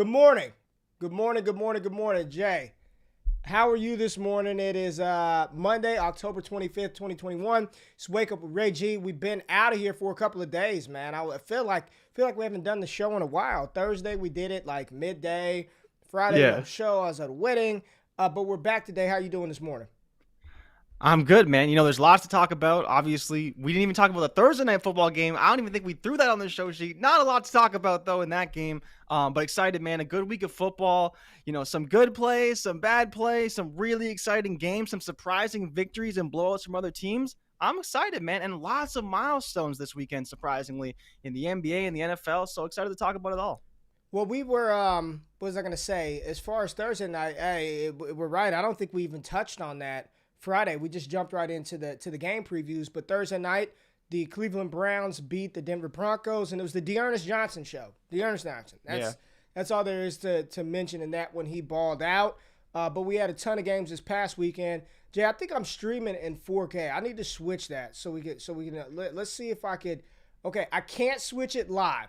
Good morning. Good morning. Good morning. Good morning, Jay. How are you this morning? It is Monday, October 25th, 2021. It's Wake Up with Ray G. We've been out of here for a couple of days, man. I feel like we haven't done the show in a while. Thursday we did it like midday. Friday no Yeah, show. I was at a wedding. But we're back today. How you doing this morning? I'm good, man. There's lots to talk about. Obviously, we didn't even talk about the Thursday night football game. I don't even think we threw that on the show sheet. Not a lot to talk about, though, in that game. But excited, man. A good week of football. Some good plays, some bad plays, some really exciting games, some surprising victories and blowouts from other teams. I'm excited, man. And lots of milestones this weekend, surprisingly, in the NBA and the NFL. So excited to talk about it all. Well, we were what was I gonna say? As far as Thursday night, hey, we're right. I don't think we even touched on that Friday. We just jumped right into the game previews. But Thursday night, the Cleveland Browns beat the Denver Broncos, and it was the Dearness Johnson show. Dearness Johnson. That's all there is to mention in that when he balled out. But we had a ton of games this past weekend. Jay, I think I'm streaming in 4K. I need to switch that so we can let's see if I could. Okay, I can't switch it live.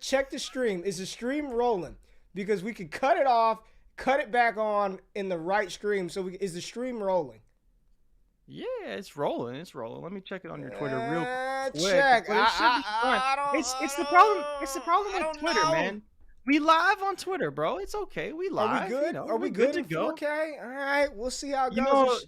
Check the stream. Is the stream rolling? Because we could cut it off, cut it back on in the right stream. So is the stream rolling? Yeah, it's rolling. It's rolling. Let me check it on your Twitter real quick. Check. But it should be fine. It's the problem. It's the problem with Twitter, man. We live on Twitter, bro. It's okay. We live. Are we good? Are we good to go? Okay. All right. We'll see how it goes.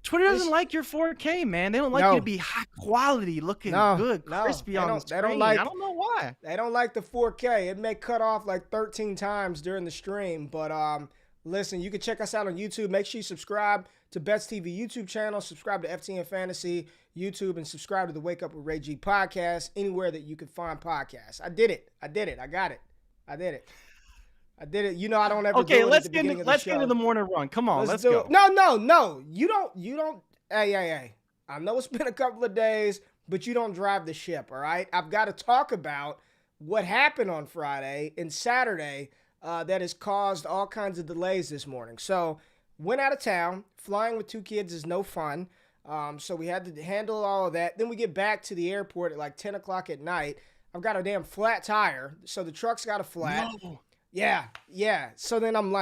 Twitter doesn't like your 4K, man. They don't like you to be high quality, looking good, crispy on the screen. I don't know why. They don't like the 4K. It may cut off like 13 times during the stream. But listen, you can check us out on YouTube. Make sure you subscribe to Bets TV YouTube channel. Subscribe to FTN Fantasy YouTube, and subscribe to the Wake Up with Ray G podcast anywhere that you can find podcasts. I did it. I got it. I did it. I don't ever do it let's at the beginning of the let's show. get into the morning run. Come on, let's go. go. No. You don't. Hey. I know it's been a couple of days, but you don't drive the ship, all right? I've got to talk about what happened on Friday and Saturday that has caused all kinds of delays this morning. So, went out of town. Flying with two kids is no fun. So, we had to handle all of that. Then we get back to the airport at like 10 o'clock at night. I've got a damn flat tire, so the truck's got a flat. No. Yeah. So then I'm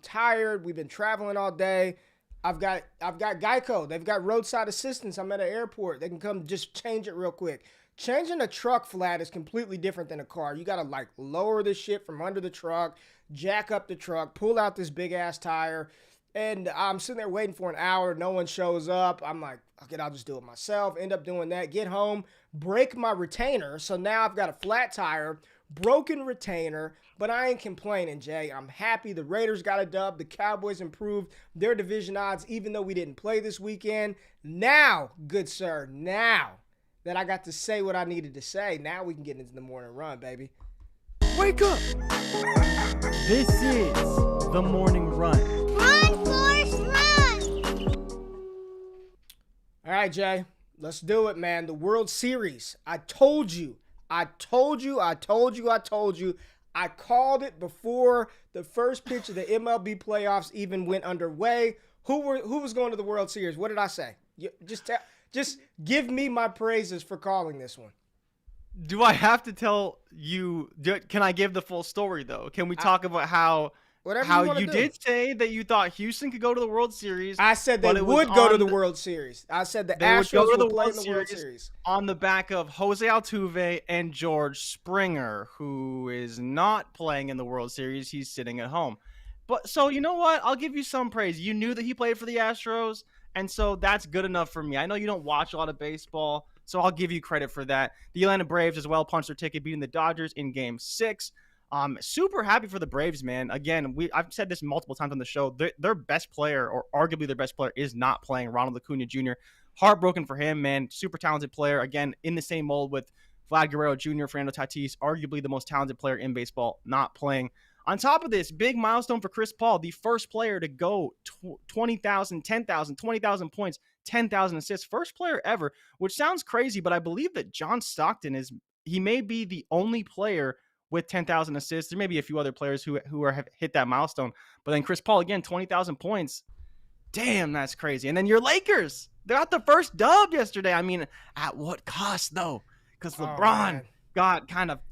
tired. We've been traveling all day. I've got Geico. They've got roadside assistance. I'm at an airport. They can come just change it real quick. Changing a truck flat is completely different than a car. You got to lower the shit from under the truck, jack up the truck, pull out this big ass tire. And I'm sitting there waiting for an hour. No one shows up. I'm like, okay, I'll just do it myself. End up doing that. Get home, break my retainer. So now I've got a flat tire, broken retainer, but I ain't complaining, Jay. I'm happy the Raiders got a dub. The Cowboys improved their division odds, even though we didn't play this weekend. Now, good sir, now that I got to say what I needed to say, now we can get into the morning run, baby. Wake up! This is the morning run. Run, Forrest, run! All right, Jay, let's do it, man. The World Series. I told you. I called it before the first pitch of the MLB playoffs even went underway. Who was going to the World Series? What did I say? Just give me my praises for calling this one. Do I have to tell you? Can I give the full story though? Can we talk about how you did say that you thought Houston could go to the World Series? I said they would go to the World Series. I said the Astros would play in the World Series on the back of Jose Altuve and George Springer, who is not playing in the World Series. He's sitting at home. But so you know what? I'll give you some praise. You knew that he played for the Astros, and so that's good enough for me. I know you don't watch a lot of baseball, so I'll give you credit for that. The Atlanta Braves as well punched their ticket, beating the Dodgers in Game 6. Super happy for the Braves, man. Again, I've said this multiple times on the show. Their best player, or arguably their best player, is not playing. Ronald Acuna Jr. Heartbroken for him, man. Super talented player. Again, in the same mold with Vlad Guerrero Jr., Fernando Tatis, arguably the most talented player in baseball, not playing. On top of this, big milestone for Chris Paul, the first player to go 20,000, 10,000, 20,000 points, 10,000 assists. First player ever, which sounds crazy, but I believe that John Stockton he may be the only player with 10,000 assists. There may be a few other players who have hit that milestone. But then Chris Paul, again, 20,000 points. Damn, that's crazy. And then your Lakers, they got the first dub yesterday. I mean, at what cost, though? Because LeBron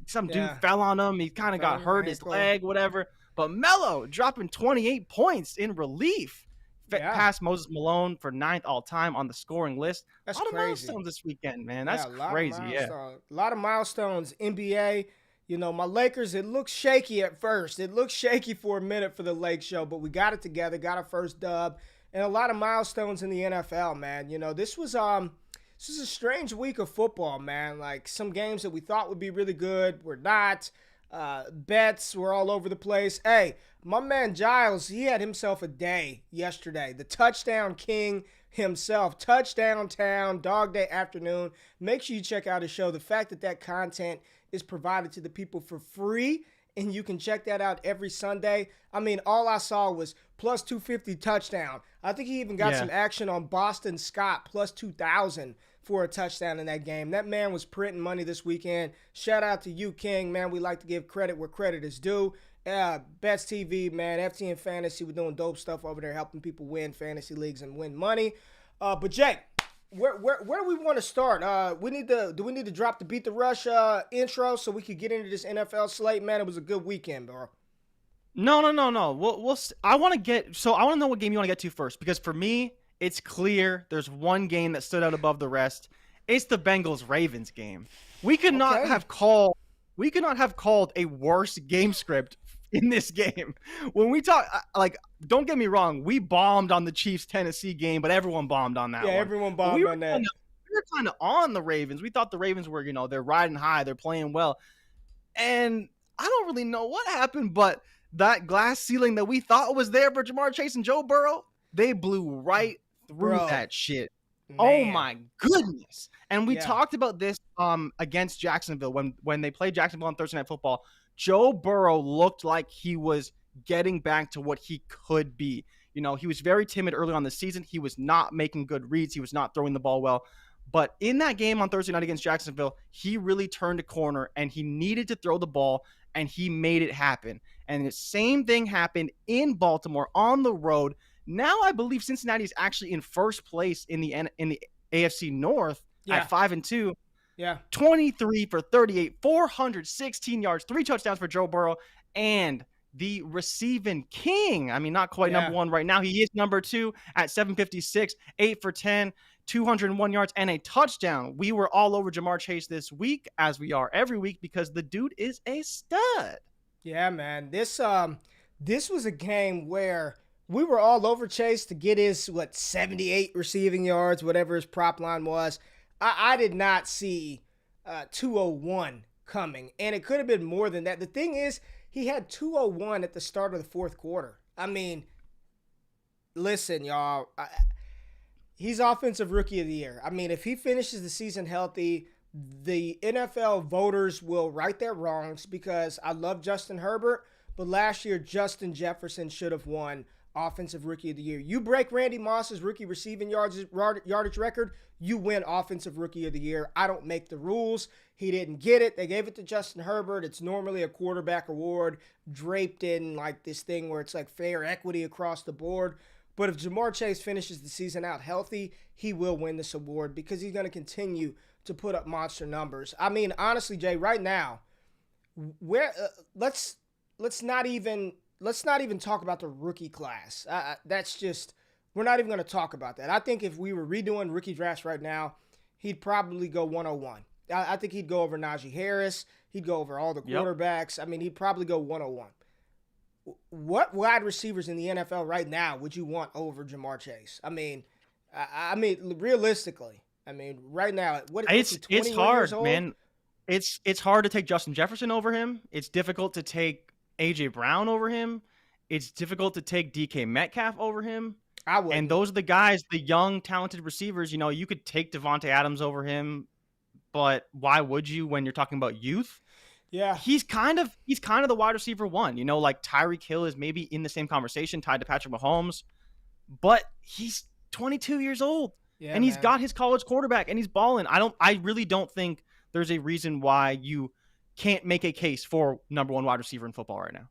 some dude Yeah. fell on him. He kind of got hurt, his leg, whatever. But Melo dropping 28 points in relief. Yeah. Passed Moses Malone for 9th all-time on the scoring list. That's a lot crazy. of milestones this weekend, man. That's a crazy. A lot of milestones. NBA, my Lakers, it looked shaky at first. It looked shaky for a minute for the Lake Show, but we got it together, got our first dub, and a lot of milestones in the NFL, man. This was a strange week of football, man. Like, some games that we thought would be really good were not. Bets were all over the place. Hey, my man Giles, he had himself a day yesterday. The touchdown king himself. Touchdown town, dog day afternoon. Make sure you check out his show. The fact that content is provided to the people for free, and you can check that out every Sunday. I mean, all I saw was plus 250 touchdown. I think he even got some action on Boston Scott, plus 2,000 for a touchdown in that game. That man was printing money this weekend. Shout out to you, King, man. We like to give credit where credit is due. Bets TV, man, FTN Fantasy, we're doing dope stuff over there, helping people win fantasy leagues and win money. But Jake, where do we want to start? Do we need to drop the Beat the Rush intro so we could get into this NFL slate? Man, it was a good weekend, bro. No. I want to know what game you want to get to first, because for me, it's clear there's one game that stood out above the rest. It's the Bengals-Ravens game. We could not have called a worse game script in this game. When we talk, don't get me wrong, we bombed on the Chiefs-Tennessee game, but everyone bombed on that one. Yeah, everyone bombed on that. We were kind of on the Ravens. We thought the Ravens were, they're riding high, they're playing well. And I don't really know what happened, but that glass ceiling that we thought was there for Jamar Chase and Joe Burrow, they blew right through that shit. Man. Oh my goodness. And we talked about this against Jacksonville when they played Jacksonville on Thursday Night Football. Joe Burrow looked like he was getting back to what he could be. He was very timid early on the season. He was not making good reads. He was not throwing the ball well. But in that game on Thursday night against Jacksonville, he really turned a corner, and he needed to throw the ball, and he made it happen. And the same thing happened in Baltimore on the road. Now I believe Cincinnati is actually in first place in the AFC North at 5-2. Yeah. 23 for 38, 416 yards, 3 touchdowns for Joe Burrow, and the receiving king. I mean, not quite number one right now. He is number 2 at 756, 8 for 10, 201 yards, and a touchdown. We were all over Jamar Chase this week, as we are every week, because the dude is a stud. Yeah, man. This was a game where we were all over Chase to get his, 78 receiving yards, whatever his prop line was. I did not see 201 coming, and it could have been more than that. The thing is, he had 201 at the start of the fourth quarter. I mean, listen, y'all, he's Offensive Rookie of the Year. I mean, if he finishes the season healthy, the NFL voters will right their wrongs, because I love Justin Herbert, but last year Justin Jefferson should have won Offensive Rookie of the Year. You break Randy Moss's rookie receiving yardage record, you win Offensive Rookie of the Year. I don't make the rules. He didn't get it. They gave it to Justin Herbert. It's normally a quarterback award draped in like this thing where it's like fair equity across the board. But if Jamar Chase finishes the season out healthy, he will win this award, because he's going to continue to put up monster numbers. I mean, honestly, Jay, right now, let's not even talk about the rookie class. That's just, we're not even going to talk about that. I think if we were redoing rookie drafts right now, he'd probably go 101. I think he'd go over Najee Harris. He'd go over all the quarterbacks. I mean, he'd probably go 101. What wide receivers in the NFL right now would you want over Jamar Chase? I mean, realistically, right now, it's hard, man. It's hard to take Justin Jefferson over him. It's difficult to take AJ Brown over him. It's difficult to take DK Metcalf over him. And those are the guys, the young, talented receivers. You could take Devontae Adams over him, but why would you when you're talking about youth? Yeah. He's kind of the wide receiver one. Like Tyreek Hill is maybe in the same conversation, tied to Patrick Mahomes, but he's 22 years old. Yeah, and he's got his college quarterback, and he's balling. I really don't think there's a reason why you can't make a case for number one wide receiver in football right now.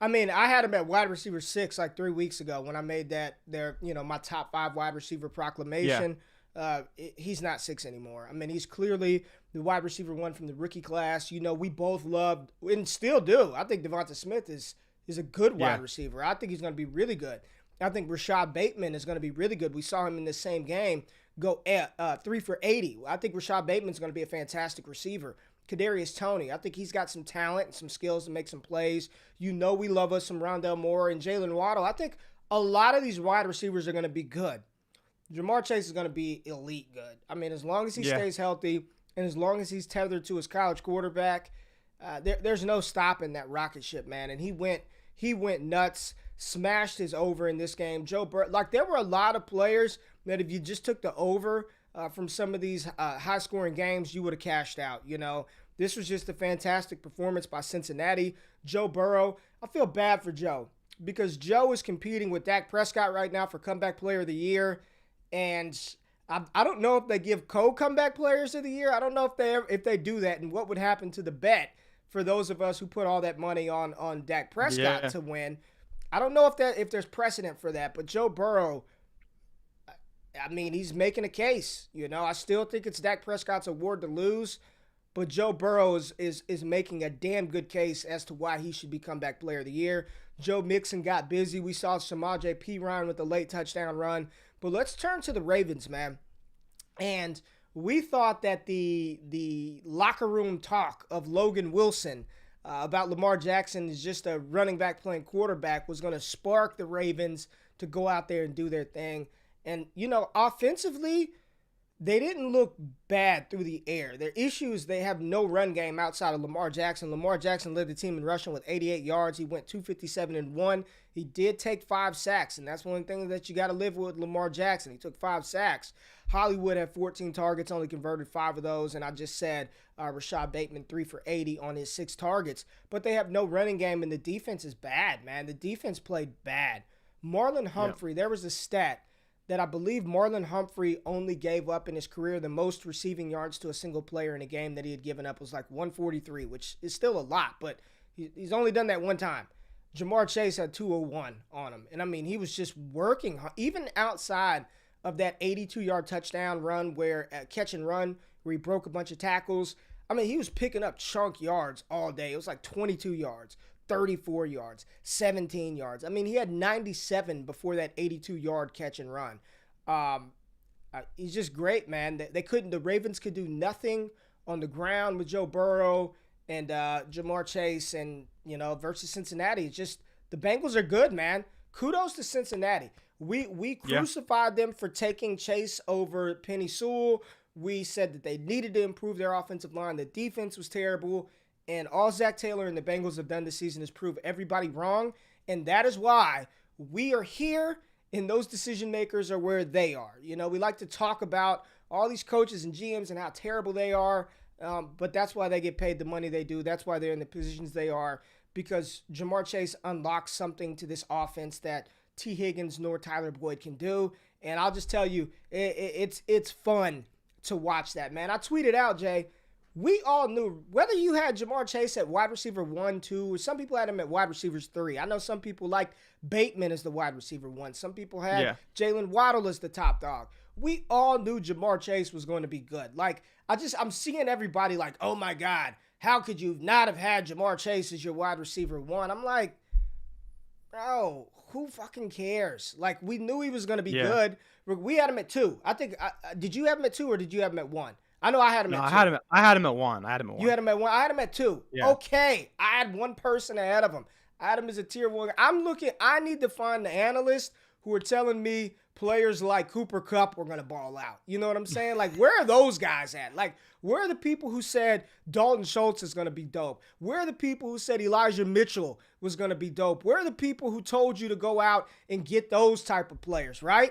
I mean, I had him at wide receiver 6 like 3 weeks ago when I made my top 5 wide receiver proclamation. he's not 6 anymore. I mean, he's clearly the wide receiver 1 from the rookie class. You know, we both loved and still do. I think Devonta Smith is a good wide receiver. I think he's going to be really good. I think Rashad Bateman is going to be really good. We saw him in the same game go 3 for 80. I think Rashad Bateman's going to be a fantastic receiver. Kadarius Toney, I think he's got some talent and some skills to make some plays. You know we love us some Rondale Moore and Jalen Waddle. I think a lot of these wide receivers are going to be good. Jamar Chase is going to be elite good. I mean, as long as he stays healthy and as long as he's tethered to his college quarterback, there's no stopping that rocket ship, man. And he went nuts, smashed his over in this game. Joe Burrow, like there were a lot of players that if you just took the over from some of these high-scoring games, you would have cashed out. You know, this was just a fantastic performance by Cincinnati. Joe Burrow, I feel bad for Joe because Joe is competing with Dak Prescott right now for Comeback Player of the Year, and I don't know if they give co-Comeback Players of the Year. I don't know if they do that, and what would happen to the bet for those of us who put all that money on Dak Prescott to win. I don't know if there's precedent for that, but Joe Burrow, I mean, he's making a case. You know, I still think it's Dak Prescott's award to lose, but Joe Burrow is making a damn good case as to why he should be Comeback Player of the Year. Joe Mixon got busy. We saw Samaje Perine with the late touchdown run. But let's turn to the Ravens, man. And we thought that the locker room talk of Logan Wilson about Lamar Jackson is just a running back playing quarterback was going to spark the Ravens to go out there and do their thing. And, you know, offensively, they didn't look bad through the air. Their issue is they have no run game outside of Lamar Jackson. Lamar Jackson led the team in rushing with 88 yards. He went 257-1. He did take 5 sacks, and that's one of the things that you got to live with Lamar Jackson. He took 5 sacks. Hollywood had 14 targets, only converted 5 of those, and I just said Rashad Bateman 3 for 80 on his 6 targets. But they have no running game, and the defense is bad, man. The defense played bad. Marlon Humphrey, there was a stat that I believe Marlon Humphrey only gave up in his career the most receiving yards to a single player in a game that he had given up was like 143, which is still a lot, but he's only done that one time. Jamar Chase had 201 on him. And I mean, he was just working, even outside of that 82-yard touchdown run where catch and run, where he broke a bunch of tackles. I mean, he was picking up chunk yards all day. It was like 22 yards, 34 yards, 17 yards. I mean, he had 97 before that 82-yard catch and run. He's just great, man. The Ravens could do nothing on the ground with Joe Burrow and Jamar Chase and, you know, versus Cincinnati. It's just the Bengals are good, man. Kudos to Cincinnati. We crucified them for taking Chase over Penny Sewell. We said that they needed to improve their offensive line. The defense was terrible. And all Zach Taylor and the Bengals have done this season is prove everybody wrong. And that is why we are here and those decision makers are where they are. You know, we like to talk about all these coaches and GMs and how terrible they are. But that's why they get paid the money they do. That's why they're in the positions they are, because Jamar Chase unlocks something to this offense that T. Higgins nor Tyler Boyd can do. And I'll just tell you, it's fun to watch that, man. I tweeted out, Jay, we all knew whether you had Jamar Chase at wide receiver 1, 2, or some people had him at wide receivers 3. I know some people liked Bateman as the wide receiver 1. Some people had Jalen Waddle as the top dog. We all knew Jamar Chase was going to be good. Like, I'm seeing everybody like, oh my God, how could you not have had Jamar Chase as your wide receiver 1? I'm like, bro, who fucking cares? Like, we knew he was going to be good. We had him at 2. I think, did you have him at 2 or did you have him at 1? I know I had him at 2. I had him at 1. You had him at 1. I had him at 2. Yeah. Okay. I had one person ahead of him. I had him as a tier 1. I need to find the analysts who are telling me players like Cooper Kupp were going to ball out. You know what I'm saying? Like, where are those guys at? Like, where are the people who said Dalton Schultz is going to be dope? Where are the people who said Elijah Mitchell was going to be dope? Where are the people who told you to go out and get those type of players, right?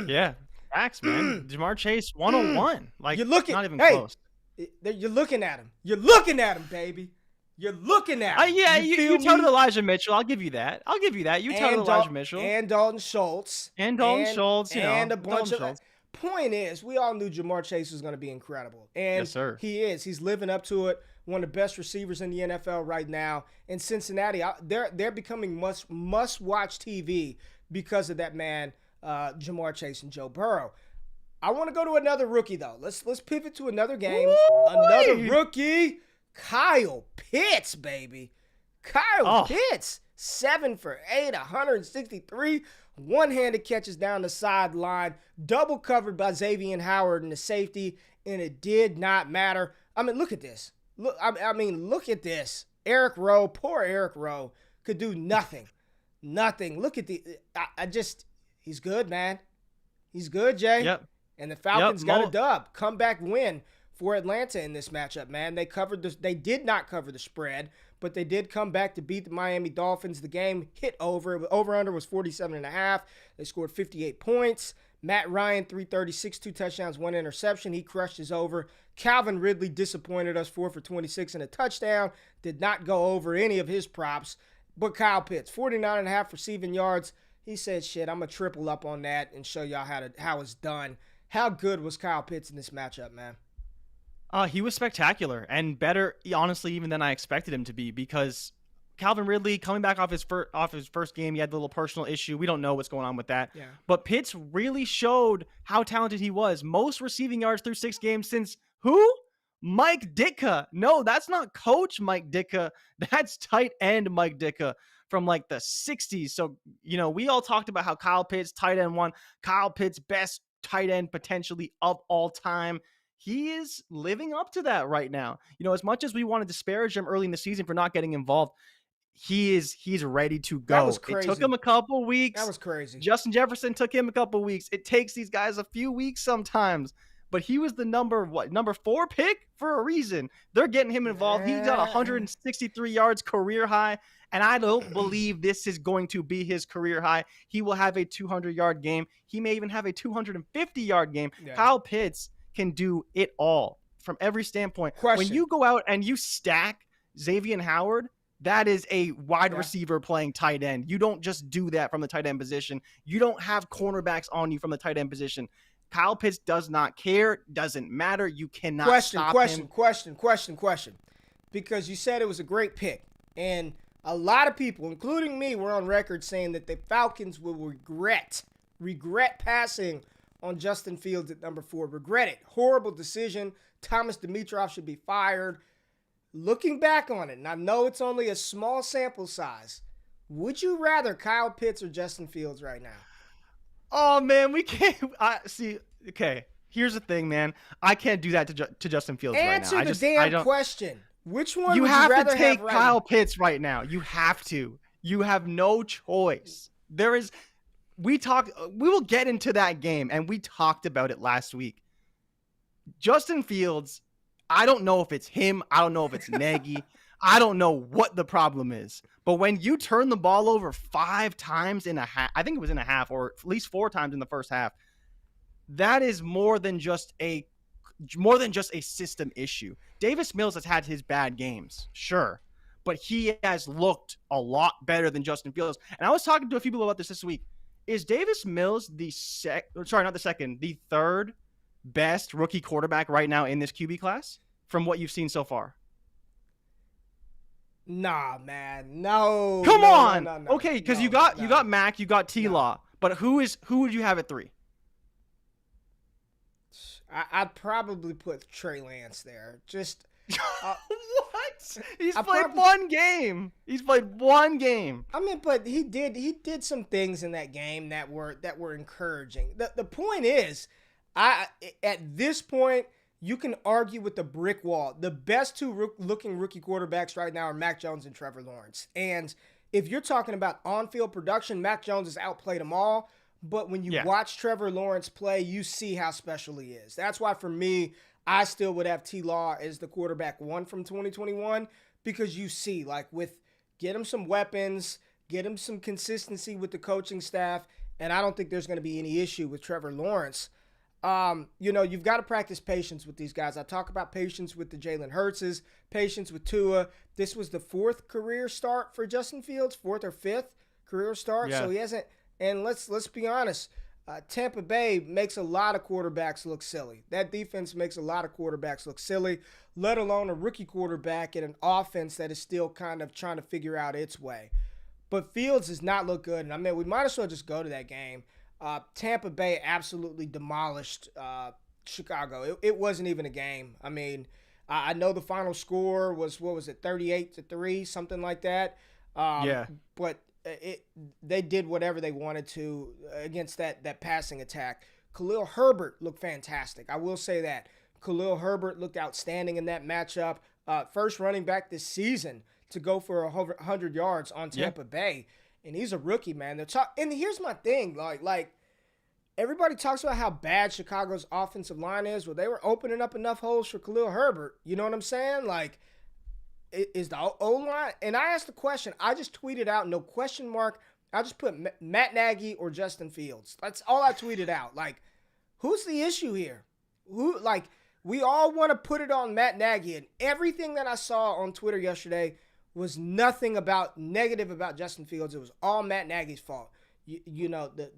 Yeah. Facts, man. Jamar Chase 101. Like, you're looking, not even close. You're looking at him. You're looking at him, baby. You're looking at him. Yeah, you touted Elijah Mitchell. I'll give you that. You touted Elijah Mitchell. And Dalton Schultz. And a bunch of Point is, we all knew Jamar Chase was going to be incredible. And yes, sir. He is. He's living up to it. One of the best receivers in the NFL right now. In Cincinnati, they're becoming must-watch TV because of that man, Jamar Chase and Joe Burrow. I want to go to another rookie though. Let's pivot to another game. Woo-wee! Another rookie, Kyle Pitts, baby. Kyle Pitts, 7 for 8, 163, one-handed catches down the sideline, double covered by Xavier Howard in the safety, and it did not matter. I mean, look at this. Look at this. Eric Rowe, poor Eric Rowe, could do nothing. Nothing. Look at he's good, man. He's good, Jay. Yep. And the Falcons got a dub. Comeback win for Atlanta in this matchup, man. They did not cover the spread, but they did come back to beat the Miami Dolphins. The game hit over. Over-under was 47.5. They scored 58 points. Matt Ryan, 336, 2 touchdowns, 1 interception. He crushed his over. Calvin Ridley disappointed us, 4 for 26 and a touchdown. Did not go over any of his props. But Kyle Pitts, 49.5 receiving yards. He said, shit, I'm going to triple up on that and show y'all how it's done. How good was Kyle Pitts in this matchup, man? He was spectacular and better, honestly, even than I expected him to be, because Calvin Ridley coming back off his first game, he had a little personal issue. We don't know what's going on with that. Yeah. But Pitts really showed how talented he was. Most receiving yards through 6 games since who? Mike Ditka. No, that's not Coach Mike Ditka. That's tight end Mike Ditka from like the 60s. So, we all talked about how Kyle Pitts, tight end 1, Kyle Pitts, best tight end potentially of all time. He is living up to that right now. As much as we want to disparage him early in the season for not getting involved, he's ready to go. That was crazy. It took him a couple weeks. That was crazy. Justin Jefferson took him a couple weeks. It takes these guys a few weeks sometimes. But he was the number 4 pick for a reason. They're getting him involved. He got 163 yards career high, and I don't believe this is going to be his career high. He will have a 200-yard game. He may even have a 250-yard game. Yeah. Kyle Pitts can do it all from every standpoint. When you go out and you stack Xavier Howard, that is a wide receiver playing tight end. You don't just do that from the tight end position. You don't have cornerbacks on you from the tight end position. Kyle Pitts does not care. Doesn't matter. You cannot stop him. Question. Because you said it was a great pick. And a lot of people, including me, were on record saying that the Falcons will regret passing on Justin Fields at number 4. Regret it. Horrible decision. Thomas Dimitroff should be fired. Looking back on it, and I know it's only a small sample size, would you rather Kyle Pitts or Justin Fields right now? Oh, man, we can't. Okay, here's the thing, man. I can't do that to Justin Fields right now. Answer the damn question. Which one you would have you rather to take have right Kyle now? Pitts right now. You have to. You have no choice. We will get into that game, and we talked about it last week. Justin Fields, I don't know if it's him. I don't know if it's Nagy. I don't know what the problem is. But when you turn the ball over 5 times in a half, I think it was in a half, or at least 4 times in the first half, that is more than just a system issue. Davis Mills has had his bad games, sure, but he has looked a lot better than Justin Fields. And I was talking to a few people about this week. Is Davis Mills the third best rookie quarterback right now in this QB class from what you've seen so far? Nah, man. No. Come on. No, okay, because you got Mack, you got T-Law, but who would you have at 3? I'd probably put Trey Lance there. Just what? He's played one game. I mean, but he did some things in that game that were encouraging. The point is, at this point, you can argue with the brick wall. The best 2 looking rookie quarterbacks right now are Mack Jones and Trevor Lawrence. And if you're talking about on-field production, Mack Jones has outplayed them all. But when you watch Trevor Lawrence play, you see how special he is. That's why, for me, I still would have T-Law as the quarterback 1 from 2021, because you see, get him some weapons, get him some consistency with the coaching staff, and I don't think there's going to be any issue with Trevor Lawrence. You've got to practice patience with these guys. I talk about patience with the Jalen Hurtses, patience with Tua. This was the 4th career start for Justin Fields, 4th or 5th career start, so he hasn't. And let's be honest, Tampa Bay makes a lot of quarterbacks look silly. That defense makes a lot of quarterbacks look silly, let alone a rookie quarterback in an offense that is still kind of trying to figure out its way. But Fields does not look good. And I mean, we might as well just go to that game. Tampa Bay absolutely demolished Chicago. It wasn't even a game. I mean, I know the final score was, what was it, 38-3, something like that. Yeah. But they did whatever they wanted to against that passing attack. Khalil Herbert looked fantastic. I will say that. Khalil Herbert looked outstanding in that matchup. First running back this season to go for 100 yards on Tampa Bay. And he's a rookie, man. And here's my thing. Like everybody talks about how bad Chicago's offensive line is. Well, they were opening up enough holes for Khalil Herbert. You know what I'm saying? Like, is the O-line? And I asked the question. I just tweeted out, no question mark. I just put Matt Nagy or Justin Fields. That's all I tweeted out. Like, who's the issue here? We all want to put it on Matt Nagy, and everything that I saw on Twitter yesterday was nothing negative about Justin Fields. It was all Matt Nagy's fault.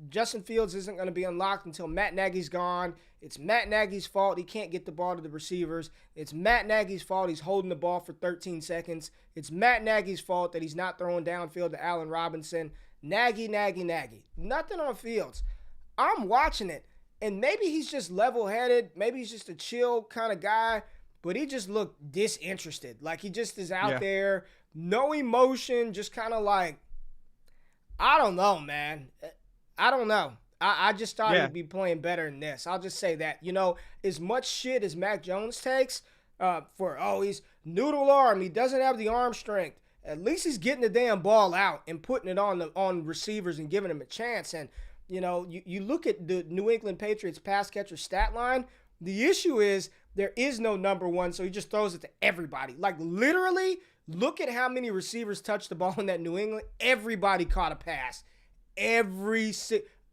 Justin Fields isn't going to be unlocked until Matt Nagy's gone. It's Matt Nagy's fault he can't get the ball to the receivers. It's Matt Nagy's fault he's holding the ball for 13 seconds. It's Matt Nagy's fault that he's not throwing downfield to Allen Robinson. Nagy. Nothing on Fields. I'm watching it, and maybe he's just level-headed. Maybe he's just a chill kind of guy, but he just looked disinterested. Like he just is out there, no emotion, just kind of like, I don't know, man. I don't know. I just thought he'd be playing better than this. I'll just say that. As much shit as Mack Jones takes he's noodle arm, he doesn't have the arm strength. At least he's getting the damn ball out and putting it on receivers and giving them a chance. And, you look at the New England Patriots pass catcher stat line, the issue is there is no number one, so he just throws it to everybody. Like, literally, look at how many receivers touched the ball in that New England. Everybody caught a pass.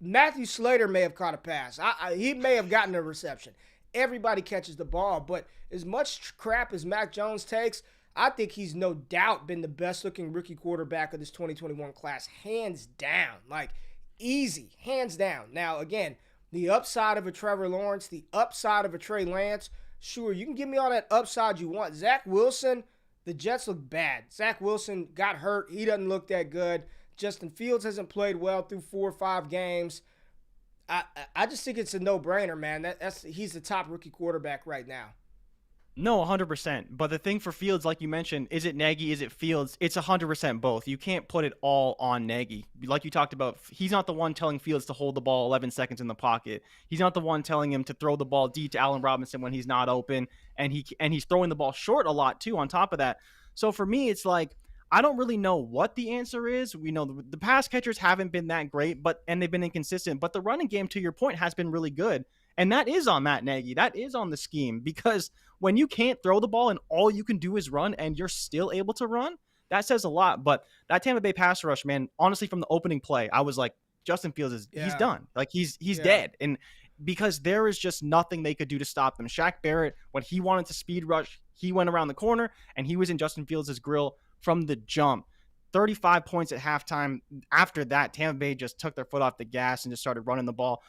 Matthew Slater may have caught a pass. He may have gotten a reception. Everybody catches the ball. But as much crap as Mack Jones takes, I think he's no doubt been the best-looking rookie quarterback of this 2021 class, hands down. Like, easy, hands down. Now, again, the upside of a Trevor Lawrence, the upside of a Trey Lance, sure, you can give me all that upside you want. Zach Wilson, the Jets look bad. Zach Wilson got hurt. He doesn't look that good. Justin Fields hasn't played well through 4 or 5 games. I just think it's a no-brainer, man. He's the top rookie quarterback right now. No, 100%. But the thing for Fields, like you mentioned, is it Nagy, is it Fields? It's 100% both. You can't put it all on Nagy. Like you talked about, he's not the one telling Fields to hold the ball 11 seconds in the pocket. He's not the one telling him to throw the ball deep to Allen Robinson when he's not open. And he's throwing the ball short a lot, too, on top of that. So for me, it's like, I don't really know what the answer is. We know the pass catchers haven't been that great, and they've been inconsistent. But the running game, to your point, has been really good. And that is on Matt Nagy. That is on the scheme. Because when you can't throw the ball and all you can do is run and you're still able to run, that says a lot. But that Tampa Bay pass rush, man, honestly, from the opening play, I was like, Justin Fields he's done. Like, he's dead. And because there is just nothing they could do to stop them. Shaq Barrett, when he wanted to speed rush, he went around the corner and he was in Justin Fields' grill from the jump. 35 points at halftime. After that, Tampa Bay just took their foot off the gas and just started running the ball.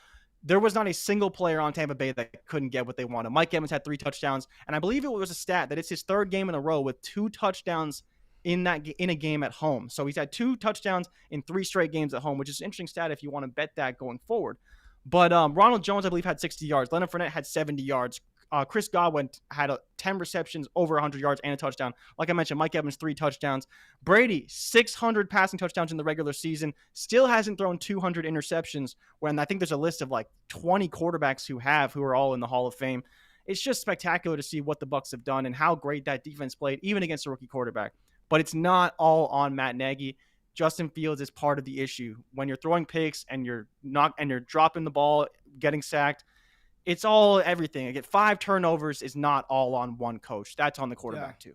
There was not a single player on Tampa Bay that couldn't get what they wanted. Mike Evans had 3 touchdowns, and I believe it was a stat that it's his 3rd game in a row with 2 touchdowns in a game at home. So he's had 2 touchdowns in 3 straight games at home, which is an interesting stat if you want to bet that going forward. But Ronald Jones, I believe, had 60 yards. Leonard Fournette had 70 yards. Chris Godwin had 10 receptions, over 100 yards, and a touchdown. Like I mentioned, Mike Evans, 3 touchdowns. Brady, 600 passing touchdowns in the regular season. Still hasn't thrown 200 interceptions, when I think there's a list of like 20 quarterbacks who are all in the Hall of Fame. It's just spectacular to see what the Bucs have done and how great that defense played, even against a rookie quarterback. But it's not all on Matt Nagy. Justin Fields is part of the issue. When you're throwing picks and you're dropping the ball, getting sacked, it's all everything. I get 5 turnovers is not all on one coach. That's on the quarterback too.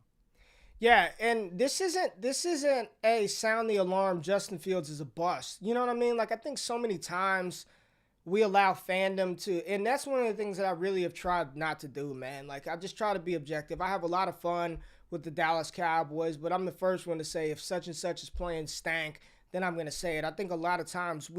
Yeah, and this isn't a sound the alarm. Justin Fields is a bust. You know what I mean? Like, I think so many times we allow fandom to, and that's one of the things that I really have tried not to do, man. Like, I just try to be objective. I have a lot of fun with the Dallas Cowboys, but I'm the first one to say if such and such is playing stank, then I'm going to say it. I think a lot of times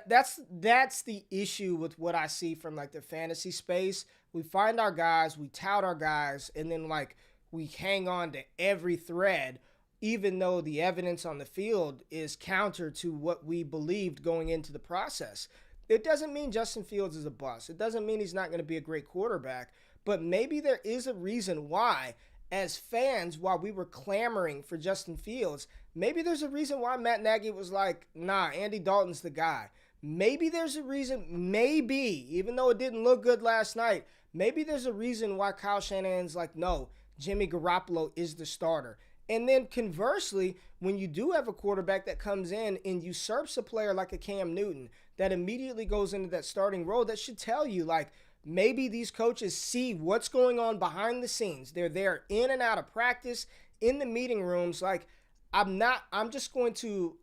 that's the issue with what I see from like the fantasy space. We find our guys, we tout our guys, and then like we hang on to every thread, even though the evidence on the field is counter to what we believed going into the process. It doesn't mean Justin Fields is a bust. It doesn't mean he's not going to be a great quarterback. But maybe there is a reason why, as fans, while we were clamoring for Justin Fields, maybe there's a reason why Matt Nagy was like, nah, Andy Dalton's the guy. Maybe there's a reason, maybe, even though it didn't look good last night, maybe there's a reason why Kyle Shanahan's like, no, Jimmy Garoppolo is the starter. And then conversely, when you do have a quarterback that comes in and usurps a player like a Cam Newton that immediately goes into that starting role, that should tell you, like, maybe these coaches see what's going on behind the scenes. They're there in and out of practice, in the meeting rooms. Like, I'm going to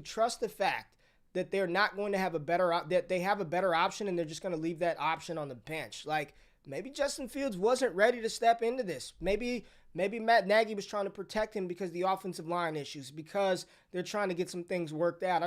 trust the fact that they're not going to have that they have a better option, and they're just going to leave that option on the bench. Like, maybe Justin Fields wasn't ready to step into this. Maybe Matt Nagy was trying to protect him because of the offensive line issues, because they're trying to get some things worked out.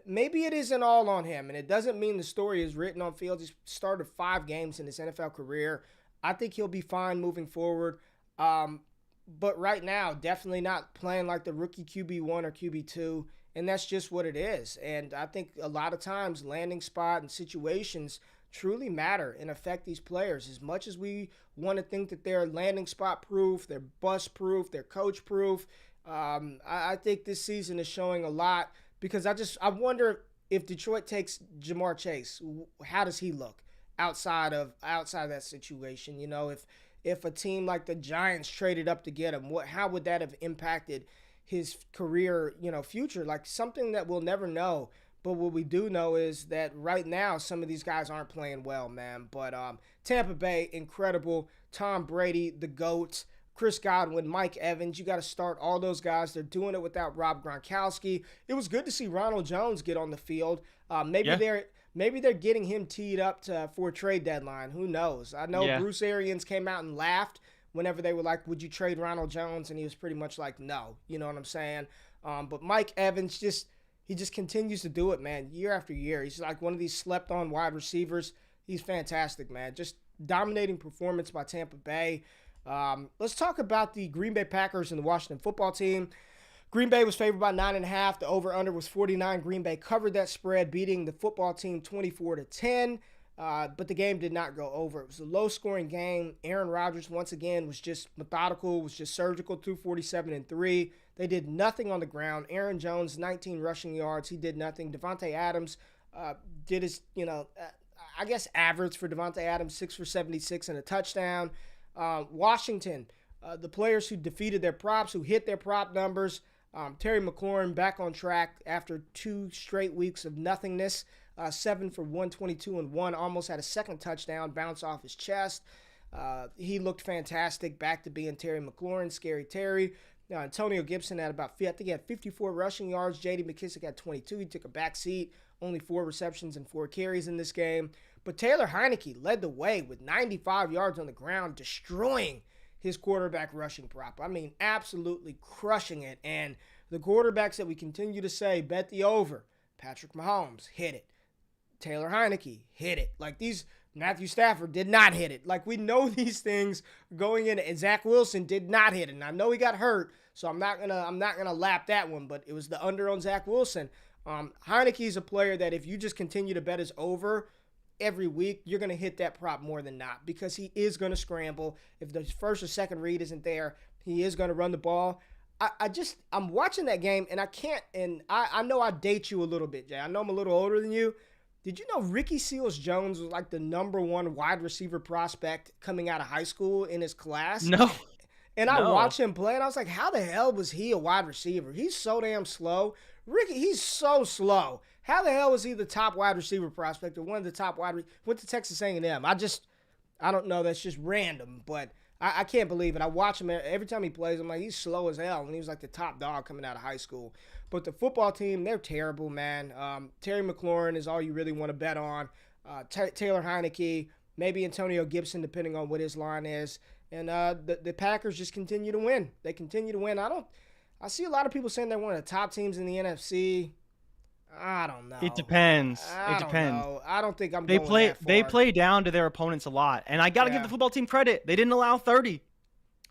Maybe it isn't all on him, and it doesn't mean the story is written on Fields. He's started 5 games in his NFL career. I think he'll be fine moving forward. But right now, definitely not playing like the rookie QB1 or QB2, and that's just what it is. And I think a lot of times landing spot and situations truly matter and affect these players. As much as we want to think that they're landing spot proof, they're bust proof, they're coach proof, I think this season is showing a lot. Because I wonder if Detroit takes Jamar Chase, how does he look outside of that situation? You know, if a team like the Giants traded up to get him, how would that have impacted his career, future? Like, something that we'll never know. But what we do know is that right now some of these guys aren't playing well, man. But Tampa Bay, incredible. Tom Brady, the GOAT. Chris Godwin, Mike Evans, you got to start all those guys. They're doing it without Rob Gronkowski. It was good to see Ronald Jones get on the field. Maybe they're getting him teed up for a trade deadline. Who knows? I know Bruce Arians came out and laughed whenever they were like, would you trade Ronald Jones? And he was pretty much like, no. You know what I'm saying? But Mike Evans, he just continues to do it, man, year after year. He's like one of these slept-on wide receivers. He's fantastic, man. Just dominating performance by Tampa Bay. Let's talk about the Green Bay Packers and the Washington football team. Green Bay was favored by 9.5. The over-under was 49. Green Bay covered that spread, beating the football team 24-10. But the game did not go over. It was a low-scoring game. Aaron Rodgers, once again, was just methodical, was just surgical, 247-3. They did nothing on the ground. Aaron Jones, 19 rushing yards. He did nothing. Devontae Adams did his, I guess average for Devontae Adams, 6 for 76 and a touchdown. Washington, the players who defeated their props, who hit their prop numbers. Terry McLaurin back on track after 2 straight weeks of nothingness. 7 for 122 and 1, almost had a second touchdown bounce off his chest. He looked fantastic, back to being Terry McLaurin, Scary Terry. Antonio Gibson had I think he had 54 rushing yards. J.D. McKissick had 22. He took a back seat, only 4 receptions and 4 carries in this game. But Taylor Heineke led the way with 95 yards on the ground, destroying his quarterback rushing prop. I mean, absolutely crushing it. And the quarterbacks that we continue to say, bet the over. Patrick Mahomes, hit it. Taylor Heineke, hit it. Like, these, Matthew Stafford did not hit it. Like, we know these things going in. And Zach Wilson did not hit it. And I know he got hurt, so I'm not gonna lap that one. But it was the under on Zach Wilson. Heineke is a player that if you just continue to bet his over every week, you're going to hit that prop more than not, because he is going to scramble. If the first or second read isn't there, he is going to run the ball. I'm watching that game, and I can't, and I know I date you a little bit, Jay. I know I'm a little older than you. Did you know Ricky Seals-Jones was like the #1 wide receiver prospect coming out of high school in his class? No. And I watched him play, and I was like, how the hell was he a wide receiver? He's so damn slow. Ricky, he's so slow. How the hell was he the top wide receiver prospect or one of the top went to Texas A&M? I don't know. That's just random, but I can't believe it. I watch him every time he plays. I'm like, he's slow as hell, and he was like the top dog coming out of high school. But the football team, they're terrible, man. Terry McLaurin is all you really want to bet on. Taylor Heineke, maybe Antonio Gibson, depending on what his line is. And the Packers just continue to win. They continue to win. I see a lot of people saying they're one of the top teams in the NFC. I don't know. It depends. I don't know. I don't think they going play. that far. They play down to their opponents a lot, and I got to give the football team credit. They didn't allow 30.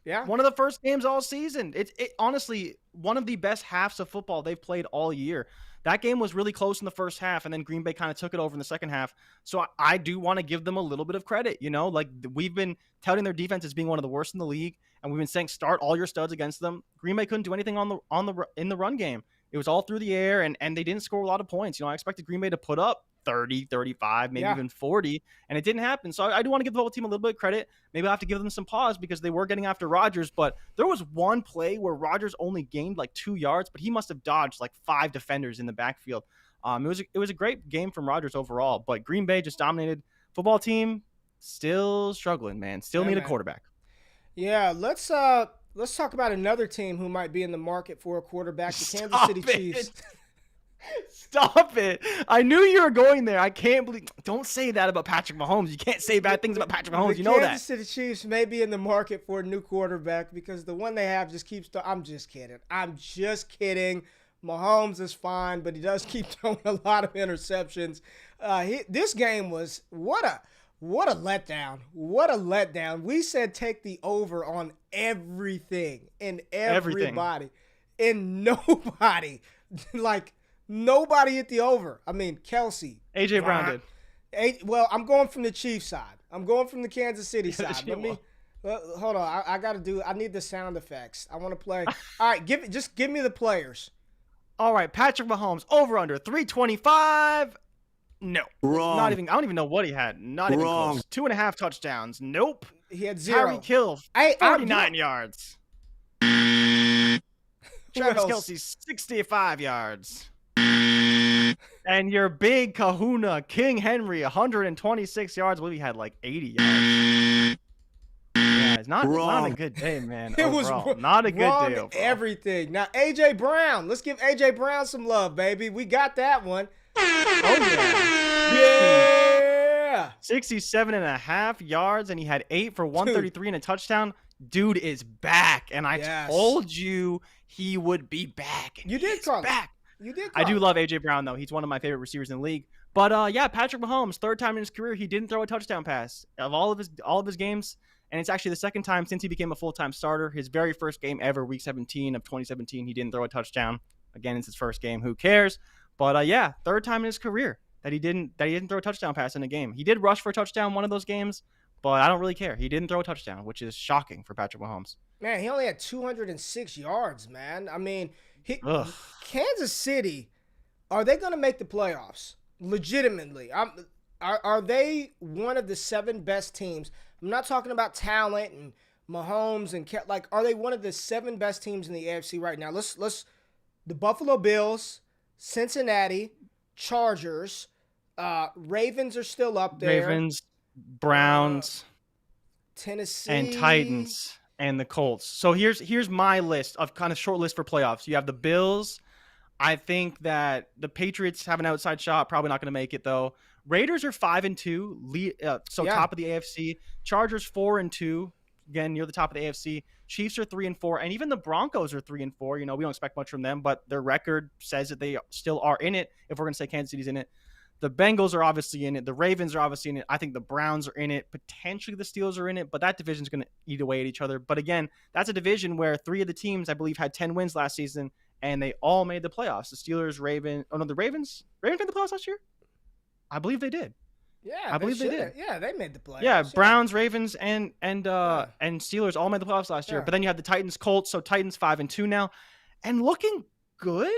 Yeah. One of the first games all season. It honestly one of the best halves of football they've played all year. That game was really close in the first half, and then Green Bay kind of took it over in the second half. So I do want to give them a little bit of credit. Like we've been touting their defense as being one of the worst in the league, and we've been saying start all your studs against them. Green Bay couldn't do anything in the run game. It was all through the air, and they didn't score a lot of points. I expected Green Bay to put up 30, 35, maybe even 40, and it didn't happen. So I do want to give the whole team a little bit of credit. Maybe I'll have to give them some pause because they were getting after Rodgers, but there was one play where Rodgers only gained like 2 yards, but he must have dodged like 5 defenders in the backfield. It was a great game from Rodgers overall, but Green Bay just dominated. Football team still struggling, man. Still need a quarterback. Yeah, let's talk about another team who might be in the market for a quarterback, the Kansas City Chiefs. Stop it. I knew you were going there. I can't believe. Don't say that about Patrick Mahomes. You can't say bad things about Patrick Mahomes. You know that. The Kansas City Chiefs may be in the market for a new quarterback because the one they have just keeps. I'm just kidding. Mahomes is fine, but he does keep throwing a lot of interceptions. This game was what a letdown. What a letdown. We said take the over on everything and everybody. And nobody, nobody hit the over. I mean, Kelsey. A.J. Brown did. Well, I'm going from the Chiefs side. I'm going from the Kansas City side. Hold on. I need the sound effects. I want to play. All right, give me the players. All right, Patrick Mahomes, over under 325. No. Wrong. I don't even know what he had. Not even close. 2.5 touchdowns. Nope. He had 0. Tyreek Hill, 39 yards. Travis Kelce, 65 yards. And your big kahuna, King Henry, 126 yards. I believe he had like 80 yards. Yeah, it's not a good day, man. It was not a good day. Overall. Everything. Now, A.J. Brown. Let's give A.J. Brown some love, baby. We got that one. Oh, yeah. 67.5 yards, and he had 8 for 133 and a touchdown. Dude is back, and I told you he would be back. And you did call back. You did. I do love A.J. Brown, though. He's one of my favorite receivers in the league. But Patrick Mahomes, third time in his career, he didn't throw a touchdown pass of all of his games, and it's actually the second time since he became a full-time starter. His very first game ever, Week 17 of 2017, he didn't throw a touchdown. Again, it's his first game. Who cares? But third time in his career that he didn't throw a touchdown pass in a game. He did rush for a touchdown one of those games, but I don't really care. He didn't throw a touchdown, which is shocking for Patrick Mahomes. Man, he only had 206 yards, man. I mean, Kansas City, are they going to make the playoffs? Legitimately. Are they one of the 7 best teams? I'm not talking about talent and Mahomes and are they one of the 7 best teams in the AFC right now? Let's the Buffalo Bills, Cincinnati, Chargers, Ravens are still up there. Ravens, Browns, Tennessee, and Titans, and the Colts. So here's my list of kind of short list for playoffs. You have the Bills. I think that the Patriots have an outside shot. Probably not going to make it though. Raiders are 5-2, top of the AFC. Chargers 4-2, again near the top of the AFC. Chiefs are 3-4, and even the Broncos are 3-4. We don't expect much from them, but their record says that they still are in it. If we're going to say Kansas City's in it, the Bengals are obviously in it. The Ravens are obviously in it. I think the Browns are in it. Potentially the Steelers are in it, but that division's going to eat away at each other. But again, that's a division where 3 of the teams I believe had 10 wins last season, and they all made the playoffs. The Steelers, the Ravens made the playoffs last year. I believe they did. Yeah, I believe they did. Yeah, they made the playoffs. Yeah, Browns, Ravens, and Steelers all made the playoffs last year. But then you had the Titans, Colts. So Titans 5-2 now, and looking good.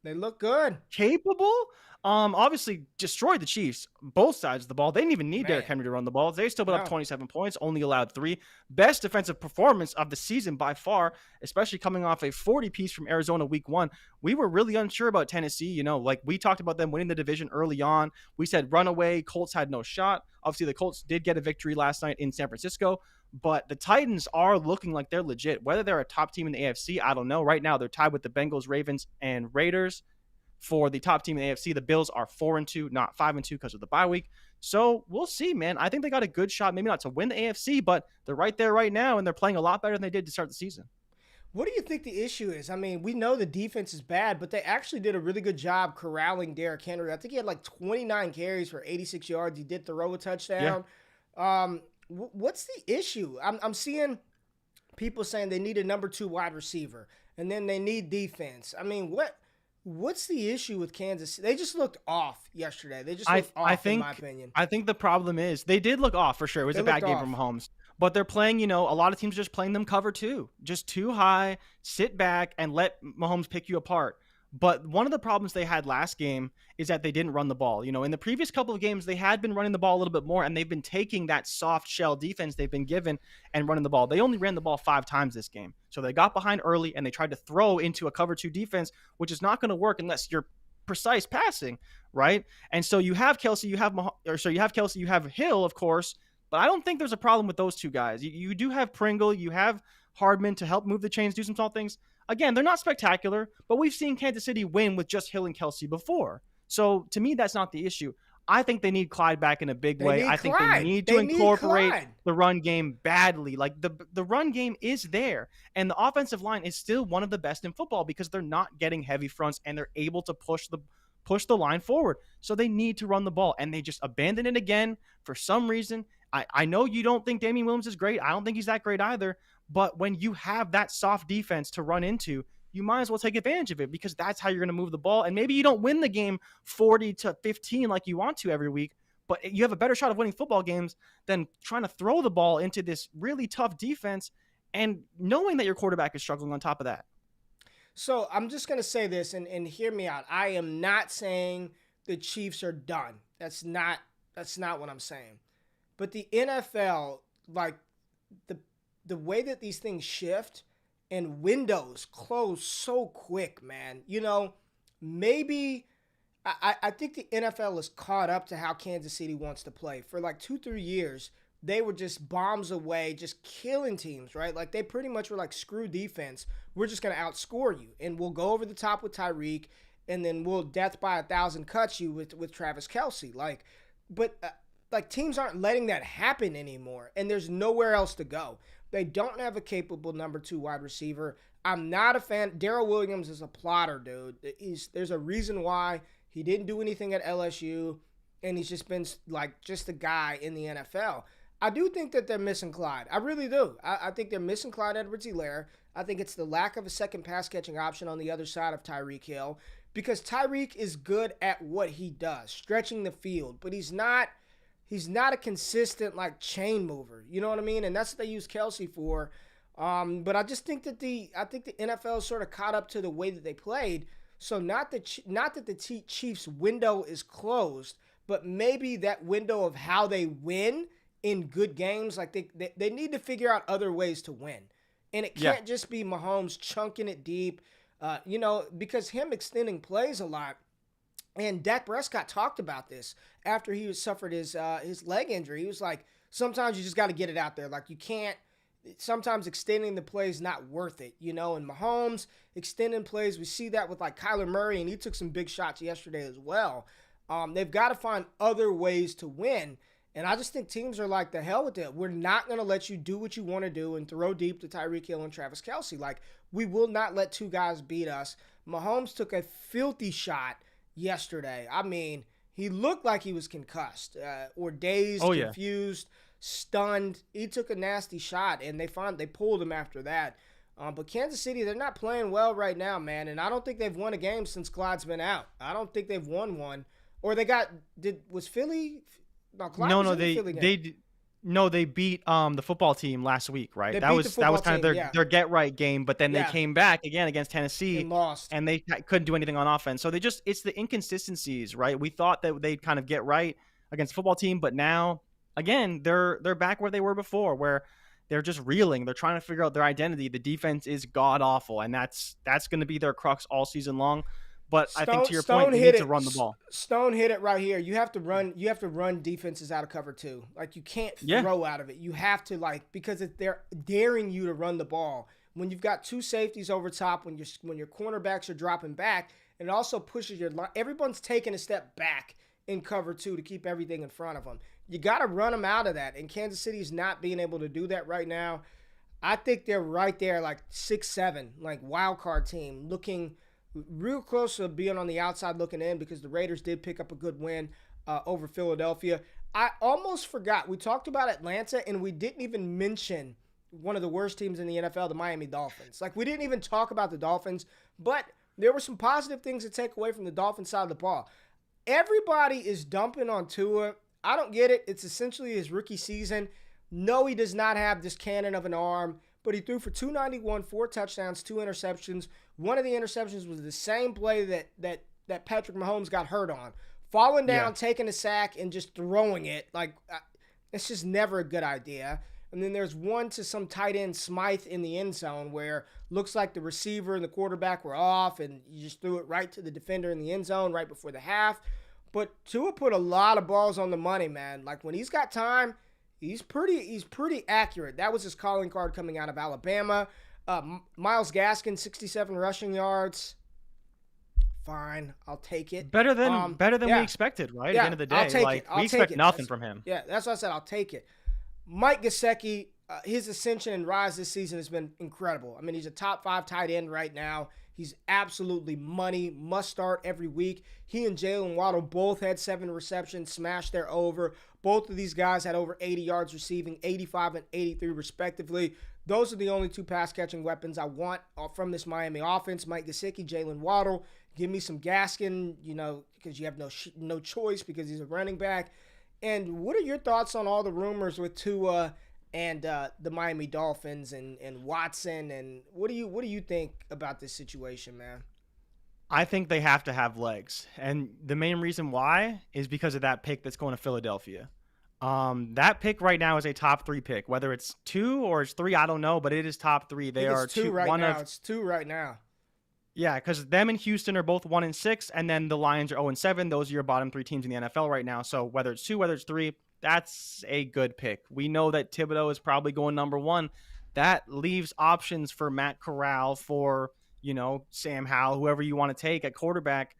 They look good. Capable. Obviously destroyed the Chiefs, both sides of the ball. They didn't even need Derrick Henry to run the ball. They still put up 27 points, only allowed 3. Best defensive performance of the season by far, especially coming off a 40-piece from Arizona Week 1. We were really unsure about Tennessee. We talked about them winning the division early on. We said runaway. Colts had no shot. Obviously, the Colts did get a victory last night in San Francisco, but the Titans are looking like they're legit. Whether they're a top team in the AFC, I don't know. Right now, they're tied with the Bengals, Ravens, and Raiders. For the top team in the AFC, the Bills are 4-2, not 5-2 because of the bye week. So we'll see, man. I think they got a good shot, maybe not to win the AFC, but they're right there right now, and they're playing a lot better than they did to start the season. What do you think the issue is? I mean, we know the defense is bad, but they actually did a really good job corralling Derrick Henry. I think he had like 29 carries for 86 yards. He did throw a touchdown. Yeah. what's the issue? I'm seeing people saying they need a number 2 wide receiver, and then they need defense. I mean, what's the issue with Kansas City? They just looked off yesterday. They just looked off, in my opinion. I think the problem is they did look off for sure. It was a bad game from Mahomes. But they're playing, a lot of teams are just playing them cover 2. Just too high, sit back, and let Mahomes pick you apart. But one of the problems they had last game is that they didn't run the ball. In the previous couple of games, they had been running the ball a little bit more, and they've been taking that soft shell defense they've been given and running the ball. They only ran the ball 5 times this game. So they got behind early, and they tried to throw into a cover 2 defense, which is not going to work unless you're precise passing, right? And so you have Kelsey, you have Hill, of course, but I don't think there's a problem with those two guys. You do have Pringle, you have Hardman to help move the chains, do some small things. Again, they're not spectacular, but we've seen Kansas City win with just Hill and Kelsey before. So to me, that's not the issue. I think they need Clyde back in a big way. I think they need to incorporate the run game badly. Like the run game is there, and the offensive line is still one of the best in football because they're not getting heavy fronts and they're able to push the line forward. So they need to run the ball, and they just abandon it again for some reason. I know you don't think Damian Williams is great. I don't think he's that great either. But when you have that soft defense to run into, you might as well take advantage of it because that's how you're going to move the ball. And maybe you don't win the game 40-15 like you want to every week, but you have a better shot of winning football games than trying to throw the ball into this really tough defense and knowing that your quarterback is struggling on top of that. So I'm just going to say this and hear me out. I am not saying the Chiefs are done. That's not what I'm saying. But the NFL, like the way that these things shift and windows close so quick, man. Maybe I think the NFL is caught up to how Kansas City wants to play. For like 2-3 years, they were just bombs away, just killing teams, right? Like they pretty much were like, screw defense. We're just going to outscore you. And we'll go over the top with Tyreek, and then we'll death by 1,000 cuts you with Travis Kelce. Like teams aren't letting that happen anymore, and there's nowhere else to go. They don't have a capable number 2 wide receiver. I'm not a fan. Darrell Williams is a plotter, dude. There's a reason why he didn't do anything at LSU, and he's just been like just a guy in the NFL. I do think that they're missing Clyde. I really do. I think they're missing Clyde Edwards-Helaire. I think it's the lack of a second pass-catching option on the other side of Tyreek Hill, because Tyreek is good at what he does, stretching the field, but he's not a consistent like chain mover. You know what I mean? And that's what they use Kelce for. But I just think that the NFL sort of caught up to the way that they played. So not that the Chiefs' window is closed, but maybe that window of how they win in good games, like they need to figure out other ways to win. And it can't just be Mahomes chunking it deep, because him extending plays a lot. And Dak Prescott talked about this after he suffered his leg injury. He was like, sometimes you just got to get it out there. Like you can't. Sometimes extending the play is not worth it, And Mahomes extending plays, we see that with like Kyler Murray, and he took some big shots yesterday as well. They've got to find other ways to win. And I just think teams are like, the hell with it. We're not going to let you do what you want to do and throw deep to Tyreek Hill and Travis Kelce. Like, we will not let 2 guys beat us. Mahomes took a filthy shot yesterday. I mean, he looked like he was concussed or dazed, confused, stunned. He took a nasty shot, and they pulled him after that. But Kansas City, they're not playing well right now, man. And I don't think they've won a game since Clyde's been out. I don't think they've won one. Or was Philly? No, Clyde was in the Philly game. They beat the football team last week, right? That was kind of their get right game, but then they came back again against Tennessee and lost, and they couldn't do anything on offense. So it's the inconsistencies, right? We thought that they'd kind of get right against the football team, but now again they're back where they were before, where they're just reeling. They're trying to figure out their identity. The defense is god awful, and that's going to be their crux all season long. But I think to your point, they need to run the ball. Stone hit it right here. You have to run defenses out of cover too. Like you can't throw out of it. You have to because they're daring you to run the ball. When you've got 2 safeties over top, when your cornerbacks are dropping back, and it also pushes your line. Everyone's taking a step back in cover 2 to keep everything in front of them. You got to run them out of that. And Kansas City's not being able to do that right now. I think they're right there, like 6-7, like wild card team, looking real close to being on the outside looking in, because the Raiders did pick up a good win over Philadelphia. I almost forgot. We talked about Atlanta, and we didn't even mention one of the worst teams in the NFL, the Miami Dolphins. Like, we didn't even talk about the Dolphins, but there were some positive things to take away from the Dolphins side of the ball. Everybody is dumping on Tua. I don't get it. It's essentially his rookie season. No, he does not have this cannon of an arm, but he threw for 291, 4 touchdowns, 2 interceptions. One of the interceptions was the same play that Patrick Mahomes got hurt on. Falling down, taking a sack, and just throwing it. Like, it's just never a good idea. And then there's one to some tight end Smythe in the end zone where looks like the receiver and the quarterback were off, and you just threw it right to the defender in the end zone right before the half. But Tua put a lot of balls on the money, man. Like, when he's got time, he's pretty accurate. That was his calling card coming out of Alabama. Myles Gaskin, 67 rushing yards. Fine, I'll take it. Better than we expected, right? Yeah, at the end of the day, I'll take it. we expect nothing from him. Yeah, that's what I said. I'll take it. Mike Goseki, his ascension and rise this season has been incredible. I mean, he's a top 5 tight end right now. He's absolutely money, must start every week. He and Jalen Waddle both had 7 receptions, smashed their over. Both of these guys had over 80 yards receiving, 85 and 83 respectively. Those are the only 2 pass-catching weapons I want from this Miami offense. Mike Gesicki, Jalen Waddle. Give me some Gaskin, because you have no choice because he's a running back. And what are your thoughts on all the rumors with Tua and the Miami Dolphins and Watson? And what do you think about this situation, man? I think they have to have legs. And the main reason why is because of that pick that's going to Philadelphia. That pick right now is a top 3 pick. Whether it's 2 or it's 3, I don't know, but it is top 3. They are 2 right now. It's 2 right now. Yeah, because them and Houston are both 1-6, and then the Lions are 0-7. Those are your bottom 3 teams in the NFL right now. So whether it's 2, whether it's 3, that's a good pick. We know that Thibodeau is probably going number 1. That leaves options for Matt Corral, for Sam Howell, whoever you want to take at quarterback